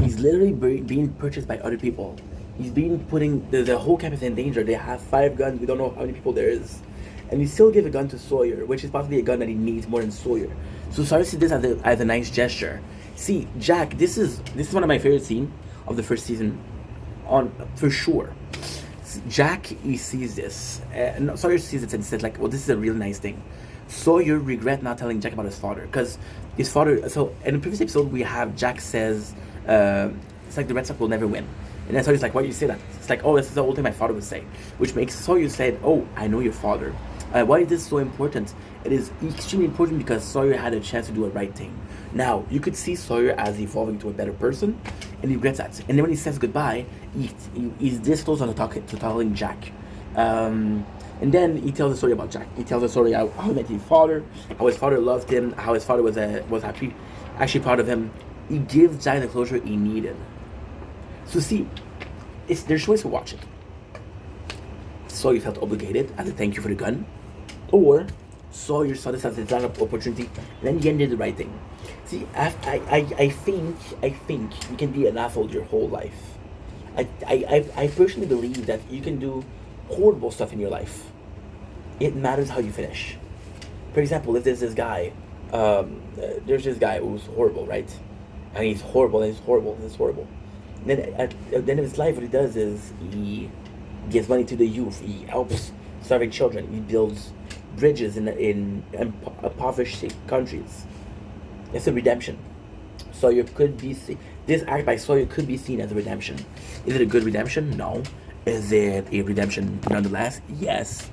He's literally being purchased by other people. He's being putting the whole campus in danger. They have 5 guns. We don't know how many people there is, and he still give a gun to Sawyer, which is possibly a gun that he needs more than Sawyer. So Sawyer sees this as a nice gesture. See, Jack, this is one of my favorite scenes of the first season, on for sure. Jack, he sees this. No, Sawyer sees it and says like, well, this is a real nice thing. Sawyer regret not telling Jack about his father, because his father. So in the previous episode, we have Jack says, it's like the Red Sox will never win, and then Sawyer's like, why do you say that? It's like, oh, this is the old thing my father would say, which makes Sawyer said, oh, I know your father. Why is this so important? It is extremely important because Sawyer had a chance to do a right thing. Now, you could see Sawyer as evolving to a better person, and he regrets that. And then when he says goodbye, he's this close on to telling Jack. And then he tells a story about Jack. He tells a story how he met his father, how his father loved him, how his father was actually proud of him. He gives Jack the closure he needed. So see, there's ways to watch it. Sawyer felt obligated as a thank you for the gun, or Sawyer saw this as a design opportunity, and then he did the right thing. See, I think you can be an asshole your whole life. I personally believe that you can do horrible stuff in your life. It matters how you finish. For example, if there's this guy, who's horrible, right? And he's horrible, and he's horrible, and he's horrible. And then at the end of his life, what he does is he gives money to the youth. He helps starving children. He builds bridges in impoverished countries. It's a redemption. Sawyer could be this act by Sawyer could be seen as a redemption. Is it a good redemption? No. Is it a redemption nonetheless? Yes.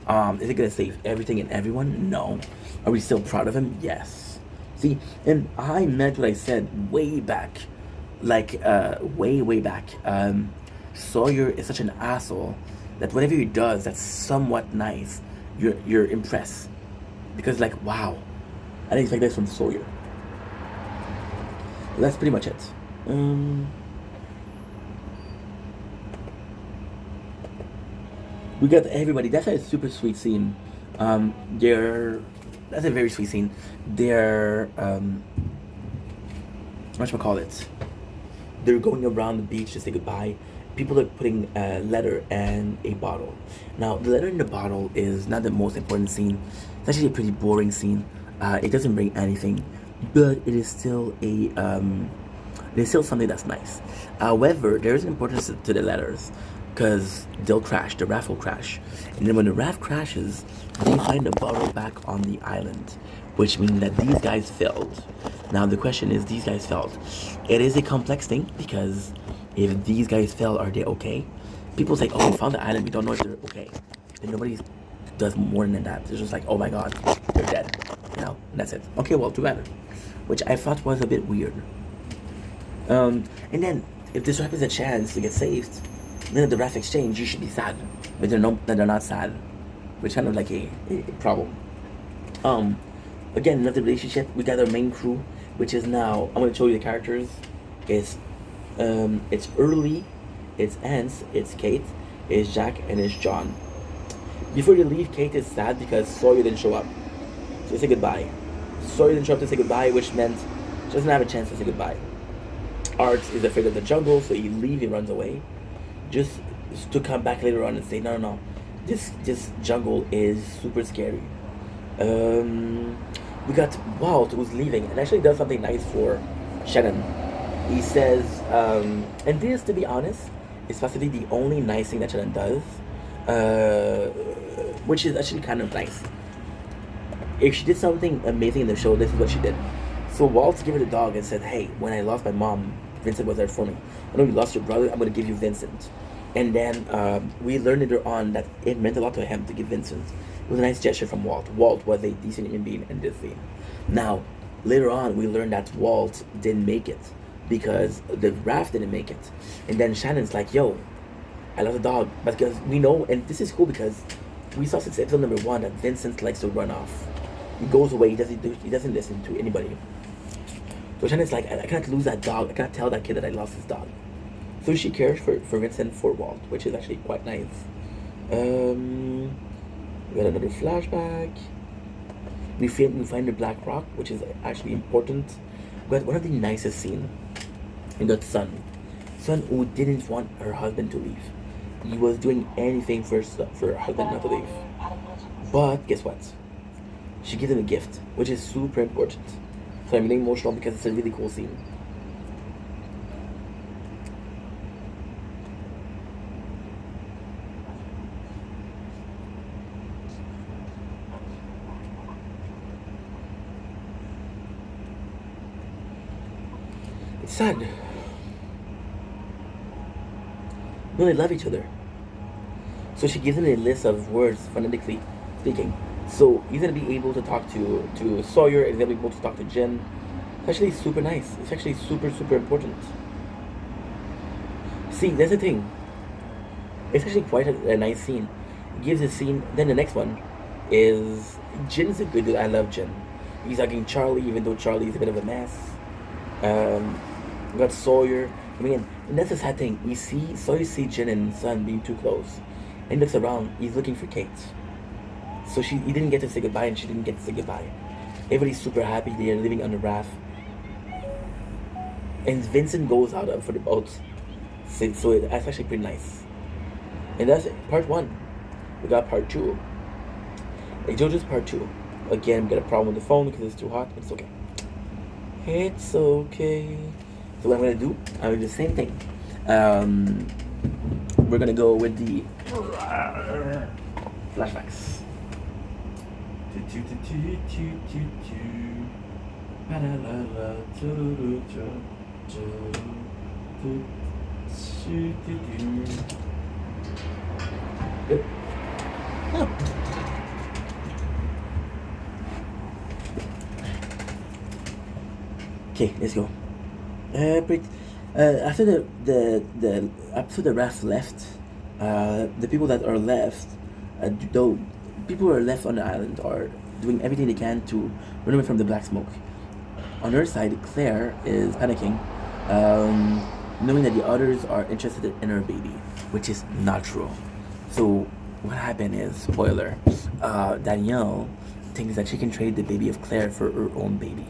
Is it gonna save everything and everyone? No. Are we still proud of him? Yes. See, and I meant what I said way back, like way back. Sawyer is such an asshole that whatever he does that's somewhat nice, you're impressed, because like, wow, I didn't expect this from Sawyer. That's pretty much it. We got everybody. That's a super sweet scene. That's a very sweet scene. They're whatchamacallit? They're going around the beach to say goodbye. People are putting a letter and a bottle. Now, the letter and the bottle is not the most important scene. It's actually a pretty boring scene. It doesn't bring anything, but it is still something that's nice. However, there is an importance to the letters, because they'll crash. The raft will crash, and then when the raft crashes, they find the bottle back on the island, which means that these guys failed. Now the question is, these guys failed. It is a complex thing, because if these guys fail, are they okay? People say, oh, we found the island, we don't know if they're okay. And nobody does more than that. It's just like, oh my god, they're dead. You know, and that's it. Okay, well, too bad. Which I thought was a bit weird. And then, if this happens a chance to get saved, then at the raft exchange, you should be sad. But they're not sad. Which kind of like a problem. Again, another relationship. We got our main crew, which is now, I'm going to show you the characters. It's Early, it's Ants, it's Kate, it's Jack, and it's John. Before you leave, Kate is sad because Sawyer didn't show up. So they say goodbye. Sawyer didn't show up to say goodbye, which meant she doesn't have a chance to say goodbye. Art is afraid of the jungle, so he leaves, he runs away. just to come back later on and say, no, no, no, this jungle is super scary. We got Walt who's leaving and actually does something nice for Shannon. He says, and this, to be honest, is possibly the only nice thing that Shannon does, which is actually kind of nice. If she did something amazing in the show, this is what she did. So Walt gave her the dog and said, hey, when I lost my mom, Vincent was there for me. I know you lost your brother, I'm going to give you Vincent. And then we learned later on that it meant a lot to him to give Vincent. It was a nice gesture from Walt. Walt was a decent human being in this scene. Now, later on, we learned that Walt didn't make it because the raft didn't make it. And then Shannon's like, yo, I love the dog. But because we know, and this is cool because we saw since episode number 1 that Vincent likes to run off. He goes away, he doesn't listen to anybody. So Shannon's like, I can't lose that dog. I can't tell that kid that I lost his dog. So she cares for Vincent for Walt, which is actually quite nice. We got another flashback. We find the Black Rock, which is actually important. We got one of the nicest scenes. We got Sun who didn't want her husband to leave. He was doing anything for her husband not to leave. But guess what? She gives him a gift, which is super important. So I'm getting emotional because it's a really cool scene. It's sad. No, they love each other. So she gives him a list of words phonetically speaking. So he's gonna be able to talk to Sawyer, and he's gonna be able to talk to Jen. It's actually super nice. It's actually super, super important. See, that's the thing. It's actually quite a nice scene. It gives a scene. Then the next one is Jen is a good dude. I love Jen. He's hugging Charlie, even though Charlie is a bit of a mess. We got Sawyer. I mean, and that's the sad thing. Sawyer sees Jen and Sun being too close, and he looks around. He's looking for Kate. So he didn't get to say goodbye, and she didn't get to say goodbye. Everybody's super happy. They are living on the raft, and Vincent goes out for the boat. So that's actually pretty nice. And that's part 1. We got part 2. Like JoJo's part 2. Again, we got a problem with the phone because it's too hot. But it's okay. It's okay. So what I'm gonna do, I'm gonna do the same thing. We're gonna go with the flashbacks. Good. Oh. Okay, let's go. After the raft left, the people that are left, though people who are left on the island are doing everything they can to run away from the black smoke. On her side, Claire is panicking, knowing that the others are interested in her baby, which is not true. So what happened is, spoiler, Danielle thinks that she can trade the baby of Claire for her own baby.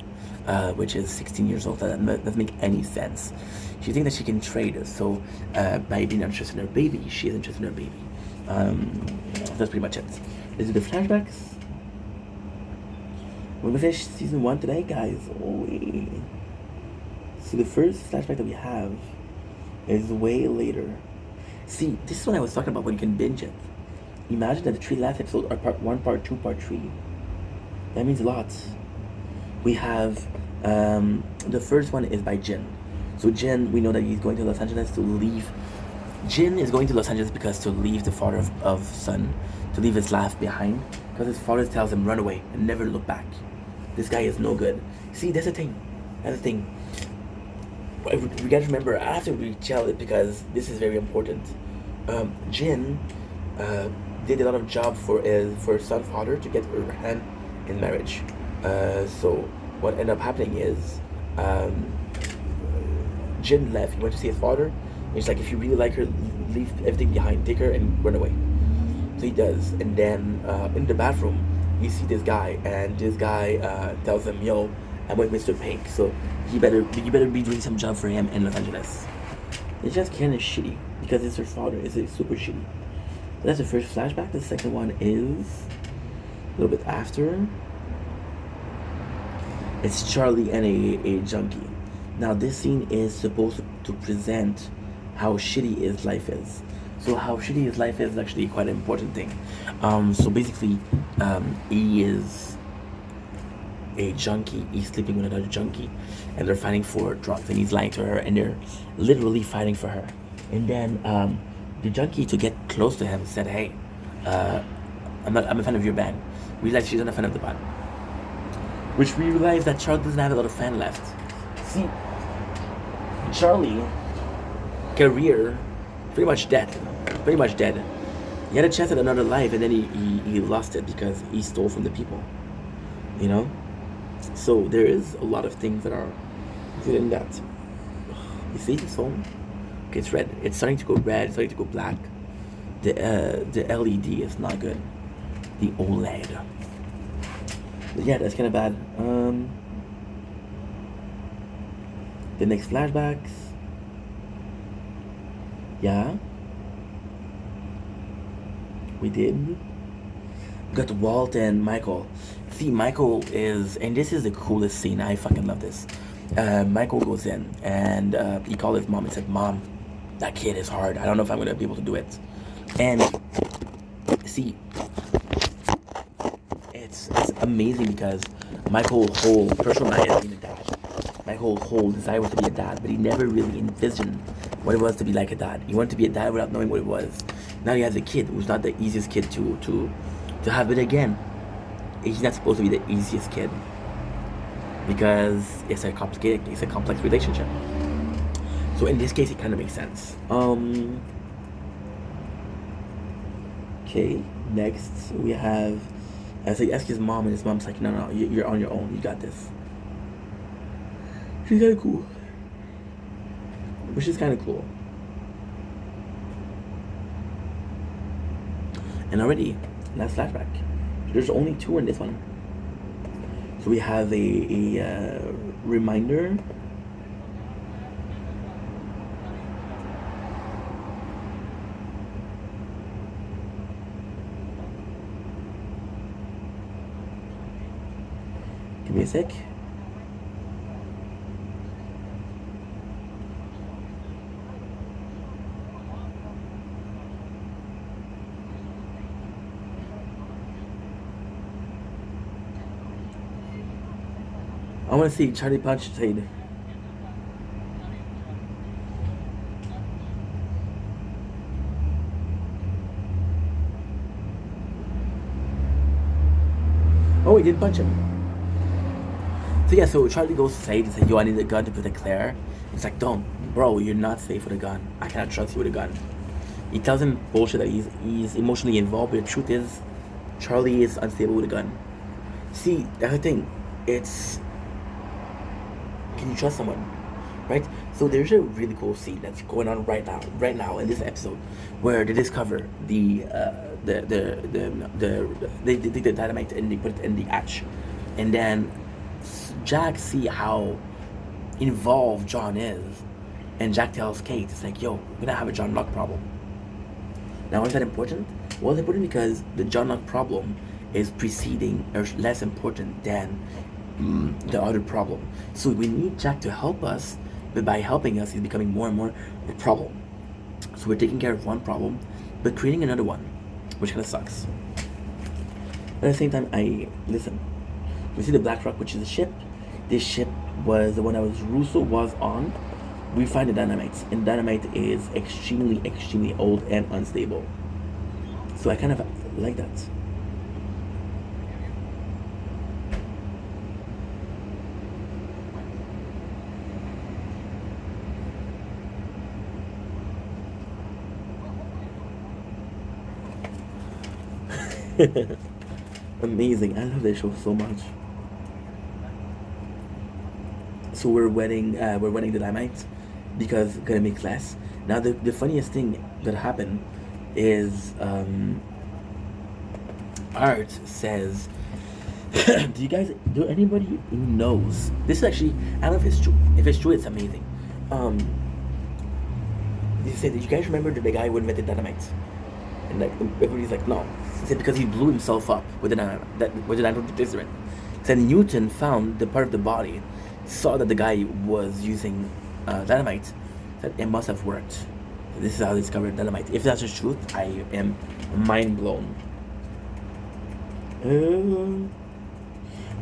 Which is 16 years old. That doesn't make any sense. She thinks that she can trade it. So by being interested in her baby, she is interested in her baby. That's pretty much it. This is the flashbacks. We're gonna finish season 1 today, guys. Oh, so the first flashback that we have is way later. See, this is what I was talking about when you can binge it. Imagine that the 3 last episodes are part 1, part 2, part 3. That means a lot. We have the first one is by Jin. So Jin, we know that he's going to Los Angeles to leave. Jin is going to Los Angeles because to leave the father of Sun, to leave his life behind, because his father tells him run away and never look back. This guy is no good. See, that's the thing. That's the thing. We gotta remember, I have to retell it because this is very important. Jin did a lot of job for Sun's father to get her hand in marriage. So what ended up happening is Jin left. He went to see his father. And he's like, if you really like her, leave everything behind, take her and run away. So he does. And then in the bathroom, you see this guy, and this guy tells him, yo, I'm with Mr. Pink, so you better be doing some job for him in Los Angeles. It's just kind of shitty because it's her father. It's a super shitty. That's the first flashback. The second one is a little bit after. It's Charlie and a junkie. Now this scene is supposed to present how shitty his life is. So how shitty his life is actually quite an important thing. So basically, he is a junkie. He's sleeping with another junkie, and they're fighting for drugs. And he's lying to her, and they're literally fighting for her. And then the junkie, to get close to him, said, "Hey, I'm a fan of your band." We realized she's not a fan of the band, which we realized that Charlie doesn't have a lot of fan left. See, Charlie, career, pretty much dead. He had a chance at another life, and then he lost it because he stole from the people. You know? So there is a lot of things that are within that. You see this phone? Okay, it's red. It's starting to go red. It's starting to go black. The LED is not good. The OLED. But yeah, that's kind of bad. The next flashbacks. Yeah. We did. We got Walt and Michael. See, Michael is, and this is the coolest scene. I fucking love this. Michael goes in and he called his mom and said, "Mom, that kid is hard. I don't know if I'm gonna be able to do it." And see, it's amazing because Michael's whole personal life is being a dad. Michael's whole desire was to be a dad, but he never really envisioned what it was to be like a dad. He wanted to be a dad without knowing what it was. Now he has a kid who's not the easiest kid to have, but again, he's not supposed to be the easiest kid because it's a complex relationship. So in this case, it kind of makes sense. Okay, next we have, so he asks his mom, and his mom's like, no, you're on your own. You got this. She's kind of cool. Which is kind of cool. And already, last flashback. There's only 2 in this one. So we have a reminder. Give me a sec. I want to see Charlie punch Sade. Oh, he didn't punch him. So yeah, so Charlie goes to Sade and says, "Yo, I need a gun to protect Claire." He's like, "Don't, bro, you're not safe with a gun. I cannot trust you with a gun." He tells him bullshit that he's emotionally involved, but the truth is, Charlie is unstable with a gun. See, that's the thing. It's, can you trust someone, right? So there's a really cool scene that's going on right now in this episode, where they discover they take the dynamite and they put it in the hatch, and then Jack see how involved John is, and Jack tells Kate, it's like, "Yo, we're gonna have a John Locke problem." Now, why is that important? Well, it's important because the John Locke problem is preceding or less important than the other problem. So we need Jack to help us, but by helping us, he's becoming more and more a problem. So we're taking care of one problem, but creating another one, which kind of sucks. But at the same time, we see the Black Rock, which is a ship. This ship was the one that Russo was on. We find the dynamite, and dynamite is extremely, extremely old and unstable. So I kind of like that. Amazing. I love this show so much. So we're wetting the dynamite because it's gonna make less. Now the funniest thing that happened is Art says, do anybody who knows, this is actually, I don't know if it's true. If it's true, it's amazing. He said, "You guys remember the guy who invented dynamite?" And like everybody's like, "No." He said because he blew himself up with the nitroglycerin. He said Newton found the part of the body, saw that the guy was using dynamite, that it must have worked. This is how they discovered dynamite. If that's the truth, I am mind blown.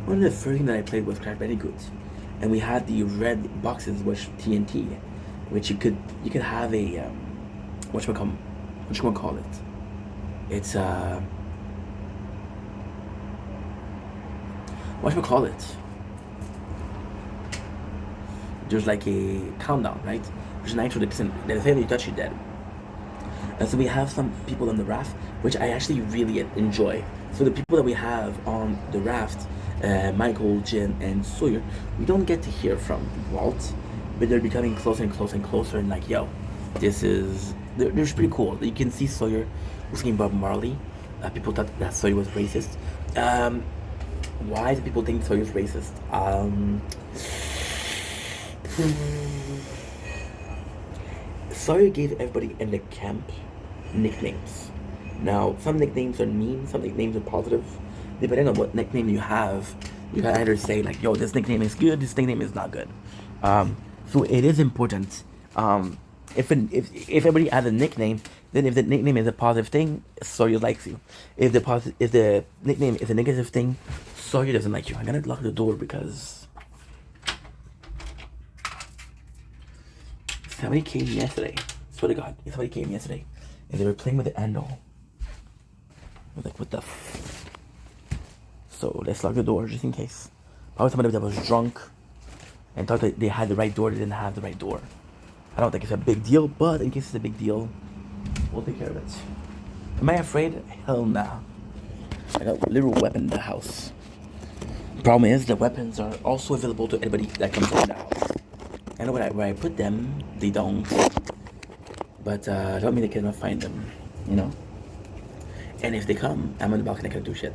One of the first things that I played was Crash Bandicoot, and we had the red boxes with TNT, which you could have a call it? It's there's like a countdown, right? There's an actual that if you touch you're dead. And so we have some people on the raft, which I actually really enjoy. So the people that we have on the raft, Michael, Jin, and Sawyer, we don't get to hear from Walt, but they're becoming closer and closer and closer. And like, yo, they're pretty cool. You can see Sawyer singing Bob Marley. People thought that Sawyer was racist. Why do people think Sawyer's racist? Sawyer gave everybody in the camp nicknames. Now, some nicknames are mean, some nicknames are positive. Depending on what nickname you have, you can either say like, yo, this nickname is good, this nickname is not good. So it is important. If everybody has a nickname, then if the nickname is a positive thing, Sawyer likes you. If the nickname is a negative thing, Sawyer doesn't like you. I'm gonna lock the door because somebody came yesterday. Swear to God, somebody came yesterday, and they were playing with the handle. I was like, what the So let's lock the door just in case. Probably somebody that was drunk and thought that they had the right door, they didn't have the right door. I don't think it's a big deal, but in case it's a big deal, we'll take care of it. Am I afraid? Hell nah. I got a little weapon in the house. Problem is, the weapons are also available to anybody that comes in the house. I know where I put them, they don't. But I don't mean they cannot find them, you know? And if they come, I'm on the balcony, I can do shit.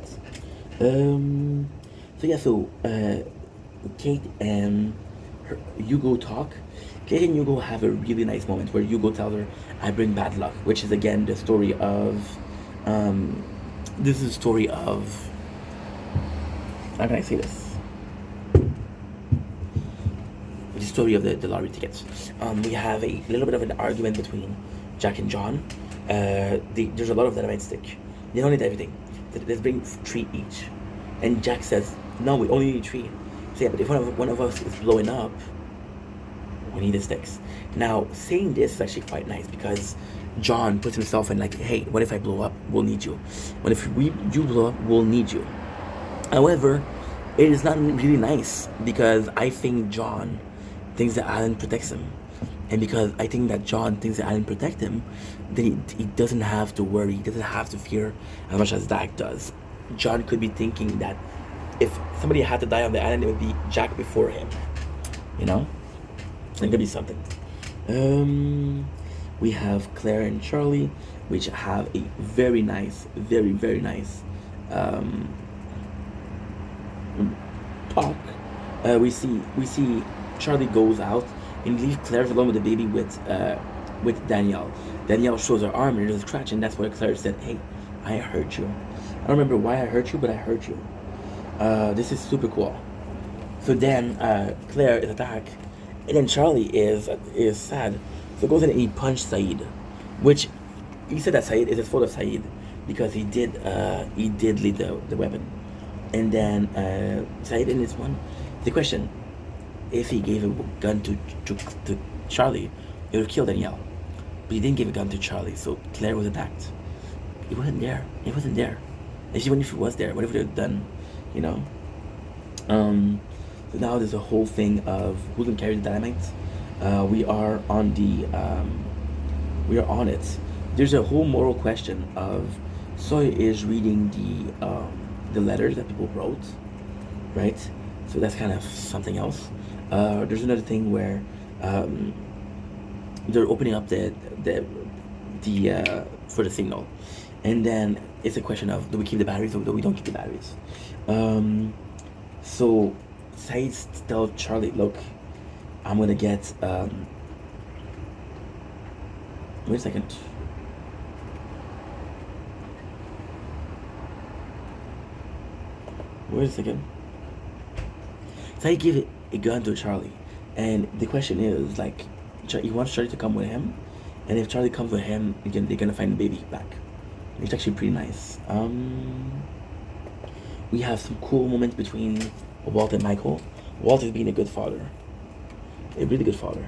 Kate and Hugo talk. Kate and Hugo have a really nice moment where Hugo tells her, I bring bad luck, which is again the story of, this is a story of, how can I say this? The story of the lottery tickets. We have a little bit of an argument between Jack and John. There's a lot of dynamite stick. They don't need everything. Let's bring 3 each. And Jack says, no, we only need 3. So yeah, but if one of us is blowing up, we need the sticks. Now, saying this is actually quite nice because John puts himself in like, hey, what if I blow up? We'll need you. What if you blow up? We'll need you. However, it is not really nice because I think John thinks that Alan protects him. And because I think that John thinks that Alan protects him, then he doesn't have to worry, he doesn't have to fear as much as Jack does. John could be thinking that if somebody had to die on the island, it would be Jack before him. You know? It could be something. We have Claire and Charlie, which have a very nice, very, very nice talk. We see Charlie goes out and leaves Claire alone with the baby with Danielle. Danielle shows her arm and there's a scratch, and that's where Claire said, hey, I hurt you. I don't remember why I hurt you, but I hurt you. This is super cool. So then Claire is attacked, and then Charlie is sad. So goes in and he punched Saeed, which he said that Saeed is his fault of Saeed because he did lead the weapon. And then Saeed in this one, the question, if he gave a gun to Charlie, it would have killed Danielle. But he didn't give a gun to Charlie, so Claire was attacked. He wasn't there. He wasn't there. And even if he was there, what if he would have done, you know? So now there's a whole thing of who's gonna carry the dynamite. We are on it. There's a whole moral question of Sawyer is reading the letters that people wrote, right? So that's kind of something else. There's another thing where they're opening up the for the signal, and then it's a question of do we keep the batteries or do we don't keep the batteries. So Saeed tells Charlie, look, I'm gonna get Wait a second. Wait a second. So he give a gun to Charlie, and the question is like, he wants Charlie to come with him, and if Charlie comes with him, again they're gonna find the baby back. It's actually pretty nice. We have some cool moments between Walt and Michael. Walt is being a good father, a really good father.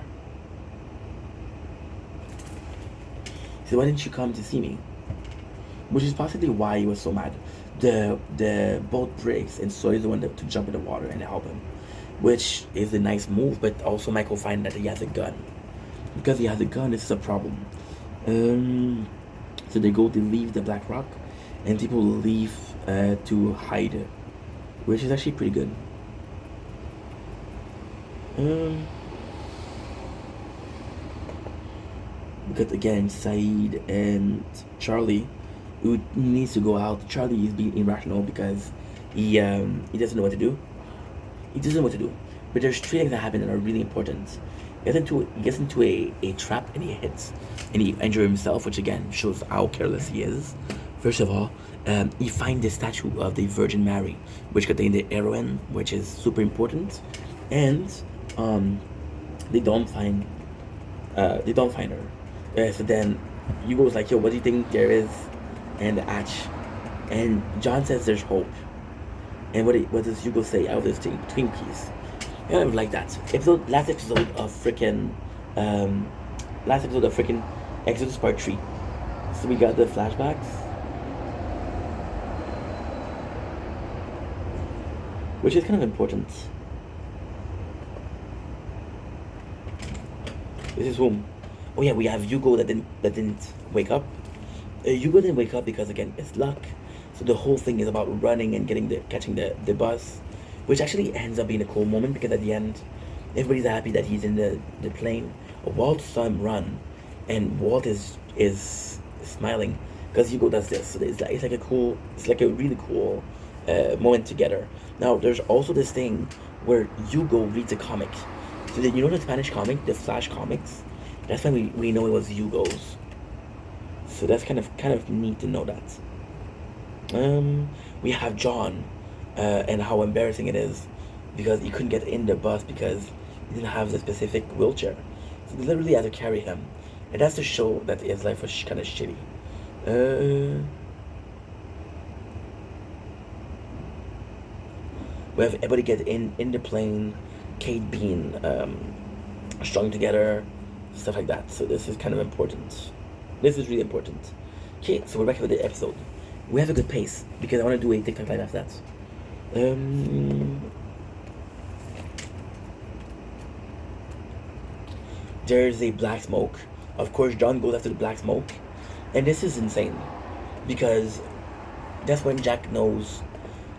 He said, "Why didn't you come to see me?" Which is possibly why he was so mad. The boat breaks, and so he's the one to jump in the water and help him, which is a nice move. But also Michael finds that he has a gun. Because he has a gun, this is a problem. So they leave the Black Rock, and people leave to hide, which is actually pretty good. Because again, Saeed and Charlie, who needs to go out. Charlie is being irrational because he doesn't know what to do. He doesn't know what to do. But there's three things that happen that are really important. He gets into a trap, and he hits, and he injures himself, which again shows how careless he is. First of all, he finds the statue of the Virgin Mary, which contains the heroine, which is super important, and they don't find her. So then Hugo's like, "Yo, what do you think there is?" And the hatch, and John says there's hope. And what does Hugo say out of this Twinkies? I kind of like that. Last episode of freaking Exodus Part 3. So we got the flashbacks, which is kind of important. This is whom? Oh yeah, we have Hugo that didn't wake up. Hugo didn't wake up because again it's luck. So the whole thing is about running and catching the bus, which actually ends up being a cool moment because at the end, everybody's happy that he's in the plane. Walt saw him run, and Walt is smiling because Hugo does this. So it's like a really cool moment together. Now there's also this thing where Hugo reads a comic. So you know the Spanish comic, the Flash comics. That's when we know it was Hugo's. So that's kind of neat to know that. We have John, and how embarrassing it is because he couldn't get in the bus because he didn't have the specific wheelchair. So they literally had to carry him, and that's to show that his life was kind of shitty. We have everybody get in the plane, Kate being strung together, stuff like that. So this is kind of important. This is really important. Okay, so we're back with the episode. We have a good pace because I want to do a TikTok live after that. There's a black smoke. Of course, John goes after the black smoke, and this is insane because that's when Jack knows.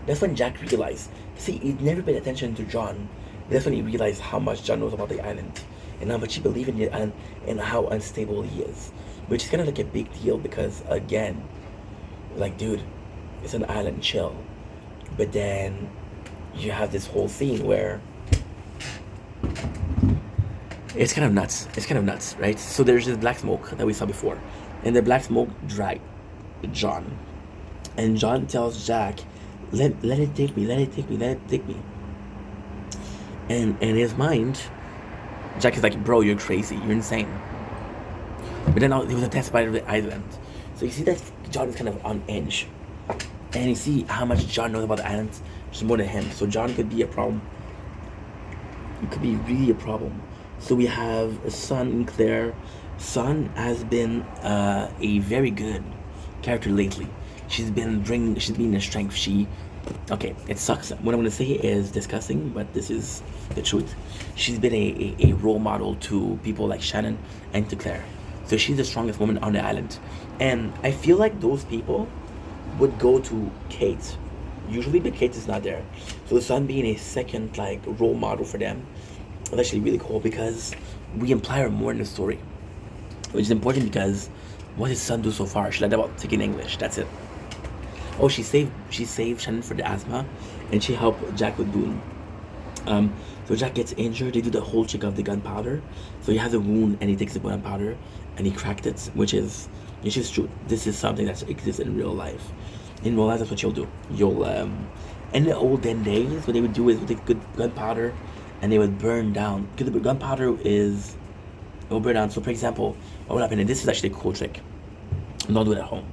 That's when Jack realized. See, he never paid attention to John. That's when he realized how much John knows about the island and how much he believes in the island and how unstable he is, which is kind of like a big deal because again, like, dude, it's an island, chill. But then you have this whole scene where it's kind of nuts, right? So there's this black smoke that we saw before, and the black smoke dragged John, and John tells Jack, let it take me. And in his mind, Jack is like, bro, you're crazy, you're insane. But then he was a test by the island. So you see that John is kind of on edge. And you see how much John knows about the island, just more than him. So John could be a problem. It could be really a problem. So we have a Sun and Claire. Sun has been a very good character lately. She's been a strength. Okay, it sucks. What I'm going to say is disgusting, but this is the truth. She's been a role model to people like Shannon and to Claire. So she's the strongest woman on the island. And I feel like those people would go to Kate. Usually, but Kate is not there. So the Sun being a second like role model for them is actually really cool because we imply her more in the story. Which is important because what did Sun do so far? She learned about taking English. That's it. Oh, she saved Shannon for the asthma, and she helped Jack with Boone. So Jack gets injured. They do the whole trick of the gunpowder. So he has a wound and he takes the gunpowder and he cracked it, which is true. This is something that exists in real life. In real life, that's what you'll do. You'll in the olden days, what they would do is with the good gunpowder, and they would burn down. Because the gunpowder is, it will burn down. So for example, what would happen? And this is actually a cool trick. Don't do it at home.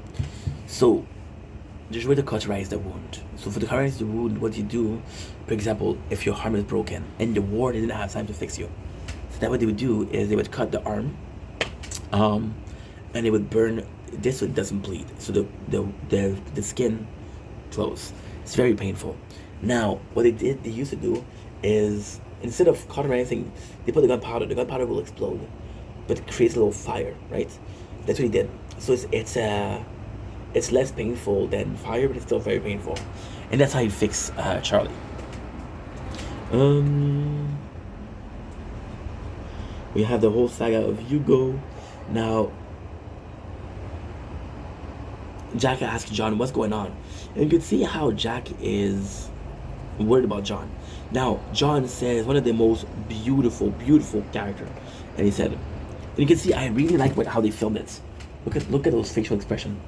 So there's a way to cauterize the wound. So for the cauterize the wound, what you do, for example, if your arm is broken and the war didn't have time to fix you, so that what they would do is they would cut the arm, and they would burn. This one doesn't bleed, so the skin flows. It's very painful. Now, what they used to do is instead of cauterizing, they put the gunpowder. The gunpowder will explode, but it creates a little fire, right? That's what he did. So it's less painful than fire, but it's still very painful, and that's how he fixed Charlie. We have the whole saga of Hugo. Now, Jack asks John what's going on, and you can see how Jack is worried about John. Now, John says one of the most beautiful character, and he said, and you can see I really like how they filmed it. Look at those facial expressions.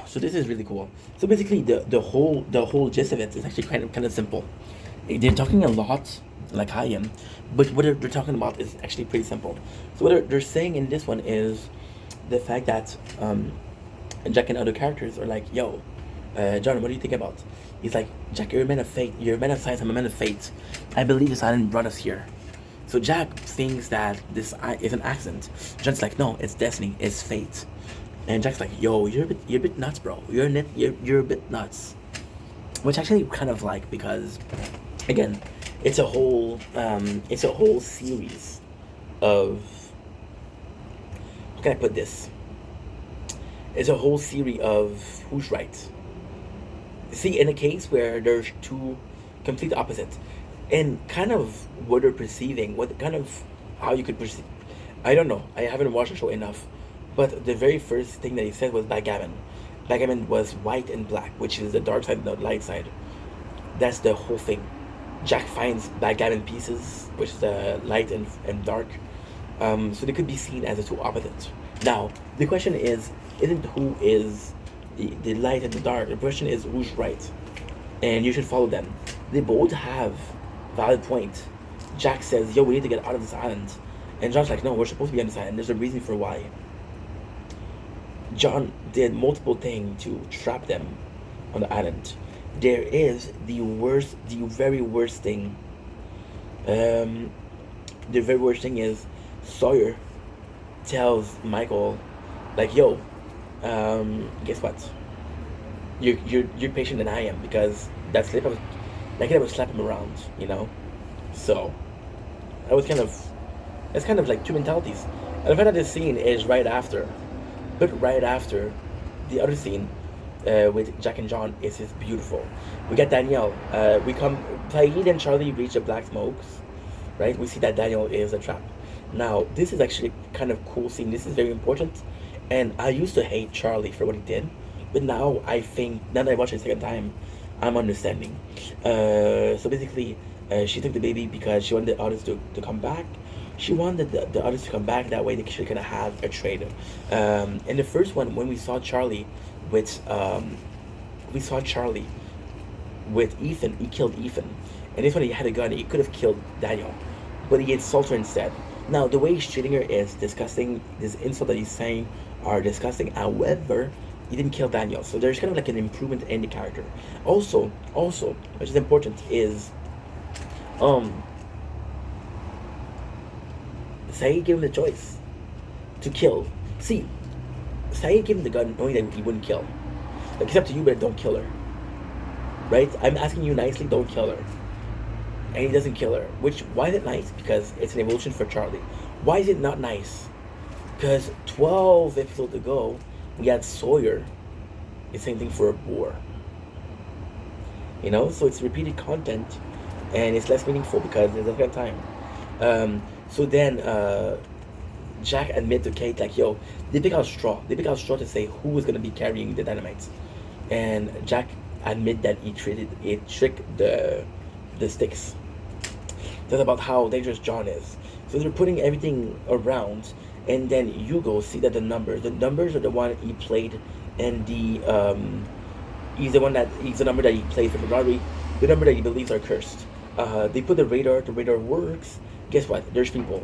So this is really cool. So basically, the whole gist of it is actually kind of simple. They're talking a lot like I am, but what they're talking about is actually pretty simple. So what they're saying in this one is the fact that Jack and other characters are like, yo, John, what do you think about? He's like, Jack, you're a man of fate. You're a man of science. I'm a man of fate. I believe this island brought us here. So Jack thinks that this is an accident. John's like, no, it's destiny. It's fate. And Jack's like, yo, you're a bit nuts, bro. You're a bit nuts. Which actually kind of like, because again, it's a whole series of, how can I put this? It's a whole series of who's right. See, in a case where there's two complete opposites, and kind of what they're perceiving, what kind of how you could perceive. I don't know. I haven't watched the show enough, but the very first thing that he said was backgammon. Backgammon was white and black, which is the dark side and the light side. That's the whole thing. Jack finds backgammon pieces, which is the light and dark. So they could be seen as the two opposites. Now, the question isn't who is the light and the dark. The question is who's right. And you should follow them. They both have valid point. Jack says, yo, we need to get out of this island. And John's like, no, we're supposed to be on this island. There's a reason for why. John did multiple things to trap them on the island. There is the very worst thing. The very worst thing is Sawyer tells Michael, like, yo, guess what? You're patient than I am, because that kid was slapping him around, you know. So that's kind of like two mentalities. And the fact that this scene is right after the other scene with Jack and John is beautiful. We get Danielle. Saeed and Charlie reach the black smokes, right? We see that Danielle is a trap. Now, this is actually kind of cool scene. This is very important. And I used to hate Charlie for what he did, but now I think, now that I watched it a second time, I'm understanding. So basically, she took the baby because she wanted the others to come back. She wanted the others to come back, that way she could have a trade. In the first one, when we saw Charlie with Ethan, he killed Ethan. And this one, he had a gun, he could have killed Daniel, but he insulted her instead. Now, the way he's treating her is disgusting. This insult that he's saying are disgusting. However, he didn't kill Daniel, so there's kind of like an improvement in the character. Also, which is important, is Saeed gave him the choice to kill. See, Saeed gave him the gun knowing that he wouldn't kill. Like, it's up to you, but don't kill her. Right? I'm asking you nicely, don't kill her. And he doesn't kill her. Why is it nice? Because it's an evolution for Charlie. Why is it not nice? Because 12 episodes ago, we had Sawyer. The same thing for a boar. You know? So it's repeated content, and it's less meaningful because there's a time. So then, Jack admit to Kate like, yo, they pick out straw. They pick out straw to say who was gonna be carrying the dynamite, and Jack admit that he tricked the sticks. That's about how dangerous John is. So they're putting everything around, and then Hugo see that the numbers are the one he played, and he's the number that he played for the lottery, the number that he believes are cursed. They put the radar works. Guess what? There's people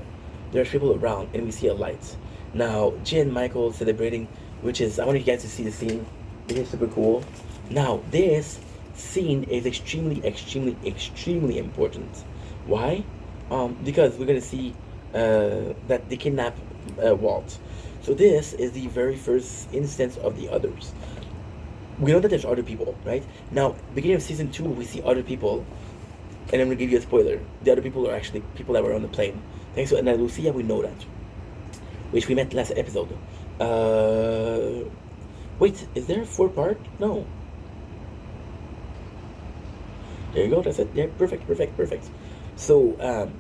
around, and we see a light. Now Jen, Michael celebrating, which is, I want you guys to see the scene. It is super cool. Now this scene is extremely important. Why? Because we're gonna see that they kidnap Walt. So this is the very first instance of the others. We know that there's other people, right? Now, beginning of season 2, we see other people, and I'm gonna give you a spoiler. The other people are actually people that were on the plane. Thanks to Ana Lucia, we know that, which we met last episode. Wait, is there a 4-part? No. There you go. That's it. Yeah, perfect. So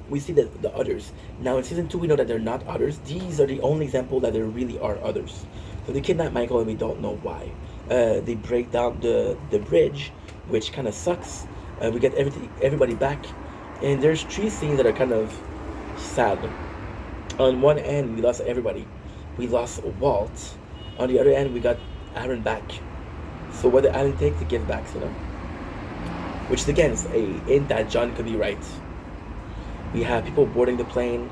we see the others. Now in season 2, we know that they're not others. These are the only example that there really are others. So they kidnap Michael, and we don't know why. They break down the bridge, which kind of sucks. We get everybody back, and there's 3 scenes that are kind of sad. On one end, we lost everybody. We lost Walt. On the other end, we got Aaron back. So what did Aaron take to give back, you know? Which is again a hint that John could be right. We have people boarding the plane,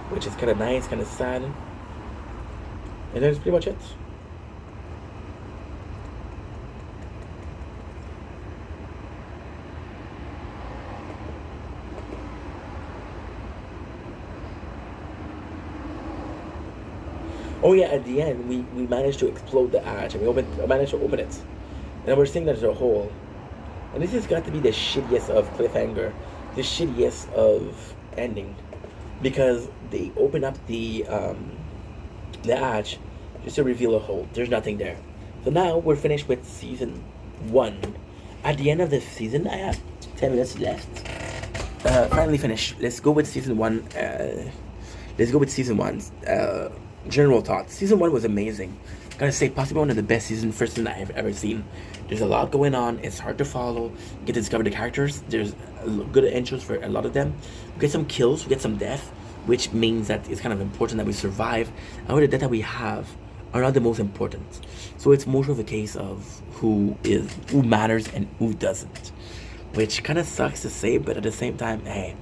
which is kind of nice, kind of sad. And that's pretty much it. Oh yeah, at the end, we managed to explode the hatch, and we managed to open it. And we're seeing that there's a hole. And this has got to be the shittiest of cliffhanger, the shittiest of ending, because they open up the hatch just to reveal a hole. There's nothing there. So now we're finished with season 1. At the end of the season, I have 10 minutes left. Finally finished. Let's go with season 1. General thoughts. Season 1 was amazing. Gotta say, possibly one of the best first season I've ever seen. There's a lot going on. It's hard to follow. You get to discover the characters. There's good intros for a lot of them. We get some kills. We get some death, which means that it's kind of important that we survive. However, the death that we have are not the most important. So it's more of a case of who matters and who doesn't, which kind of sucks to say, but at the same time, hey,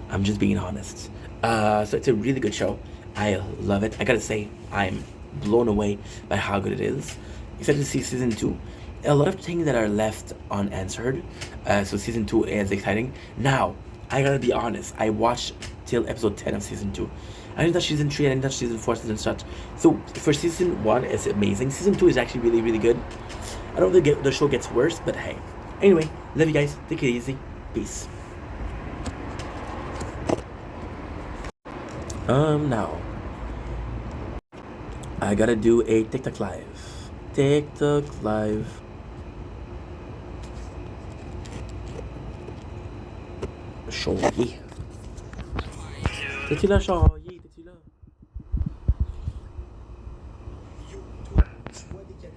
I'm just being honest. So it's a really good show. I love it. I gotta say, I'm blown away by how good it is. Except to see season 2. A lot of things that are left unanswered. So season 2 is exciting. Now, I gotta be honest. I watched till episode 10 of season 2. I didn't touch season 3. I didn't touch season 4, season such. So for season 1, it's amazing. Season 2 is actually really, really good. I don't think the show gets worse, but hey. Anyway, love you guys. Take it easy. Peace. Now I gotta do a TikTok live. Chauvier. T'es-tu là, Chauvier? T'es-tu là?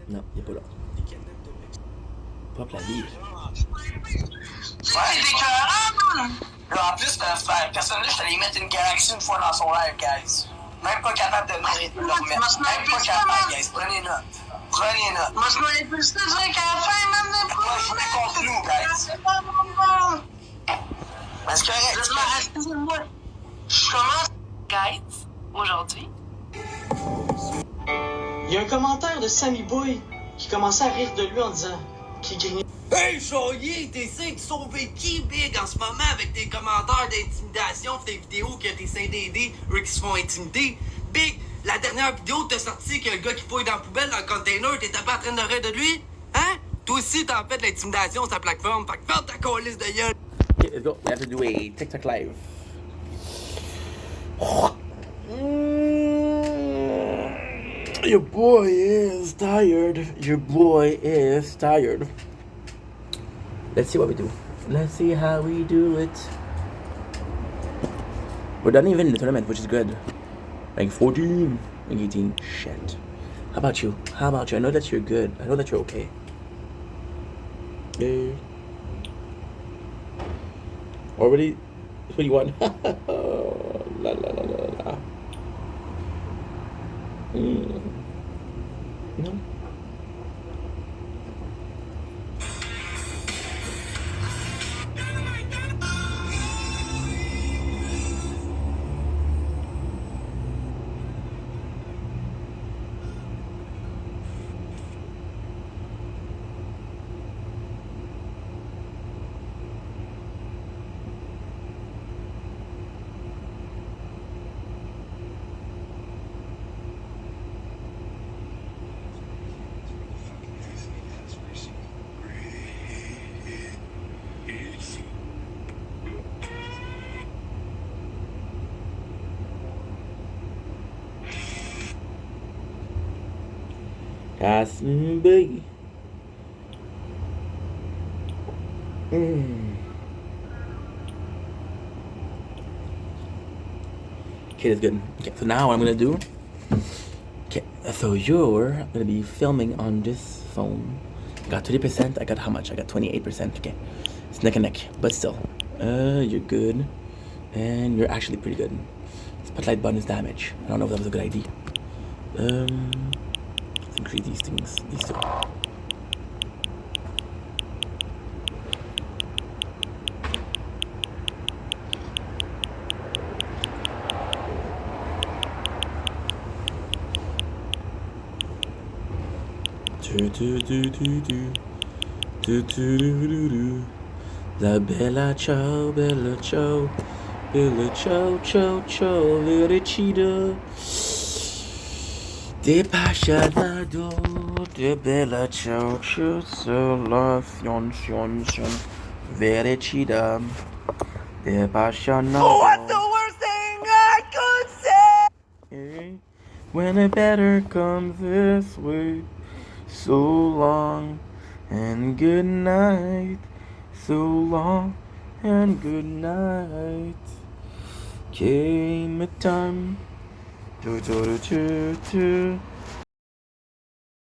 Non, il est pas là. Pop la vie. Ouais, des cœurs, là, en plus, personne-là, je t'allais mettre une galaxie une fois dans son live, guys. Même pas capable de le remettre. Même pas capable, guys. Prenez note. Moi, je m'en ai plus de dire qu'à la fin, même de plus. Moi, je voulais contre nous, guys. Est-ce que, excusez-moi, je commence. Guys, aujourd'hui. Il y a un commentaire de Sammy Boy qui commençait à rire de lui en disant qu'il grignait. Hey, Chauvier, t'essaies de sauver qui, Big, en ce moment avec tes commentaires d'intimidation pis tes vidéos que t'essaies d'aider eux qui se font intimider? Big, la dernière vidéo t'as sorti que le gars qui fouille dans la poubelle dans le container, t'étais pas en train de rire de lui? Hein? Toi aussi, t'as fait de l'intimidation sur ta plateforme, fait que ferme ta colisse de gueule! Okay, let's go. We have to do a TikTok live. Your boy is tired. Let's see what we do. Let's see how we do it. We're done even in the tournament, which is good. Rank 14. Rank 18. Shit. How about you? How about you? I know that you're good. I know that you're okay. Yeah. Already 21. La la la la la. No. That's big. Okay, that's good. Okay, so now what I'm gonna do. Okay, so you're gonna be filming on this phone. I got 30%. I got how much? I got 28%. Okay, it's neck and neck, but still, you're good, and you're actually pretty good. Spotlight button is damage. I don't know if that was a good idea. Let's increase these things. These two. La bella ciao, bella ciao, bella ciao, ciao, ciao, vericida. De passionado, de bella ciao, ciao, la fion, vericida. De passionado. What's the worst thing I could say? When it better comes this way. So long and good night. So long and good night. Came a time to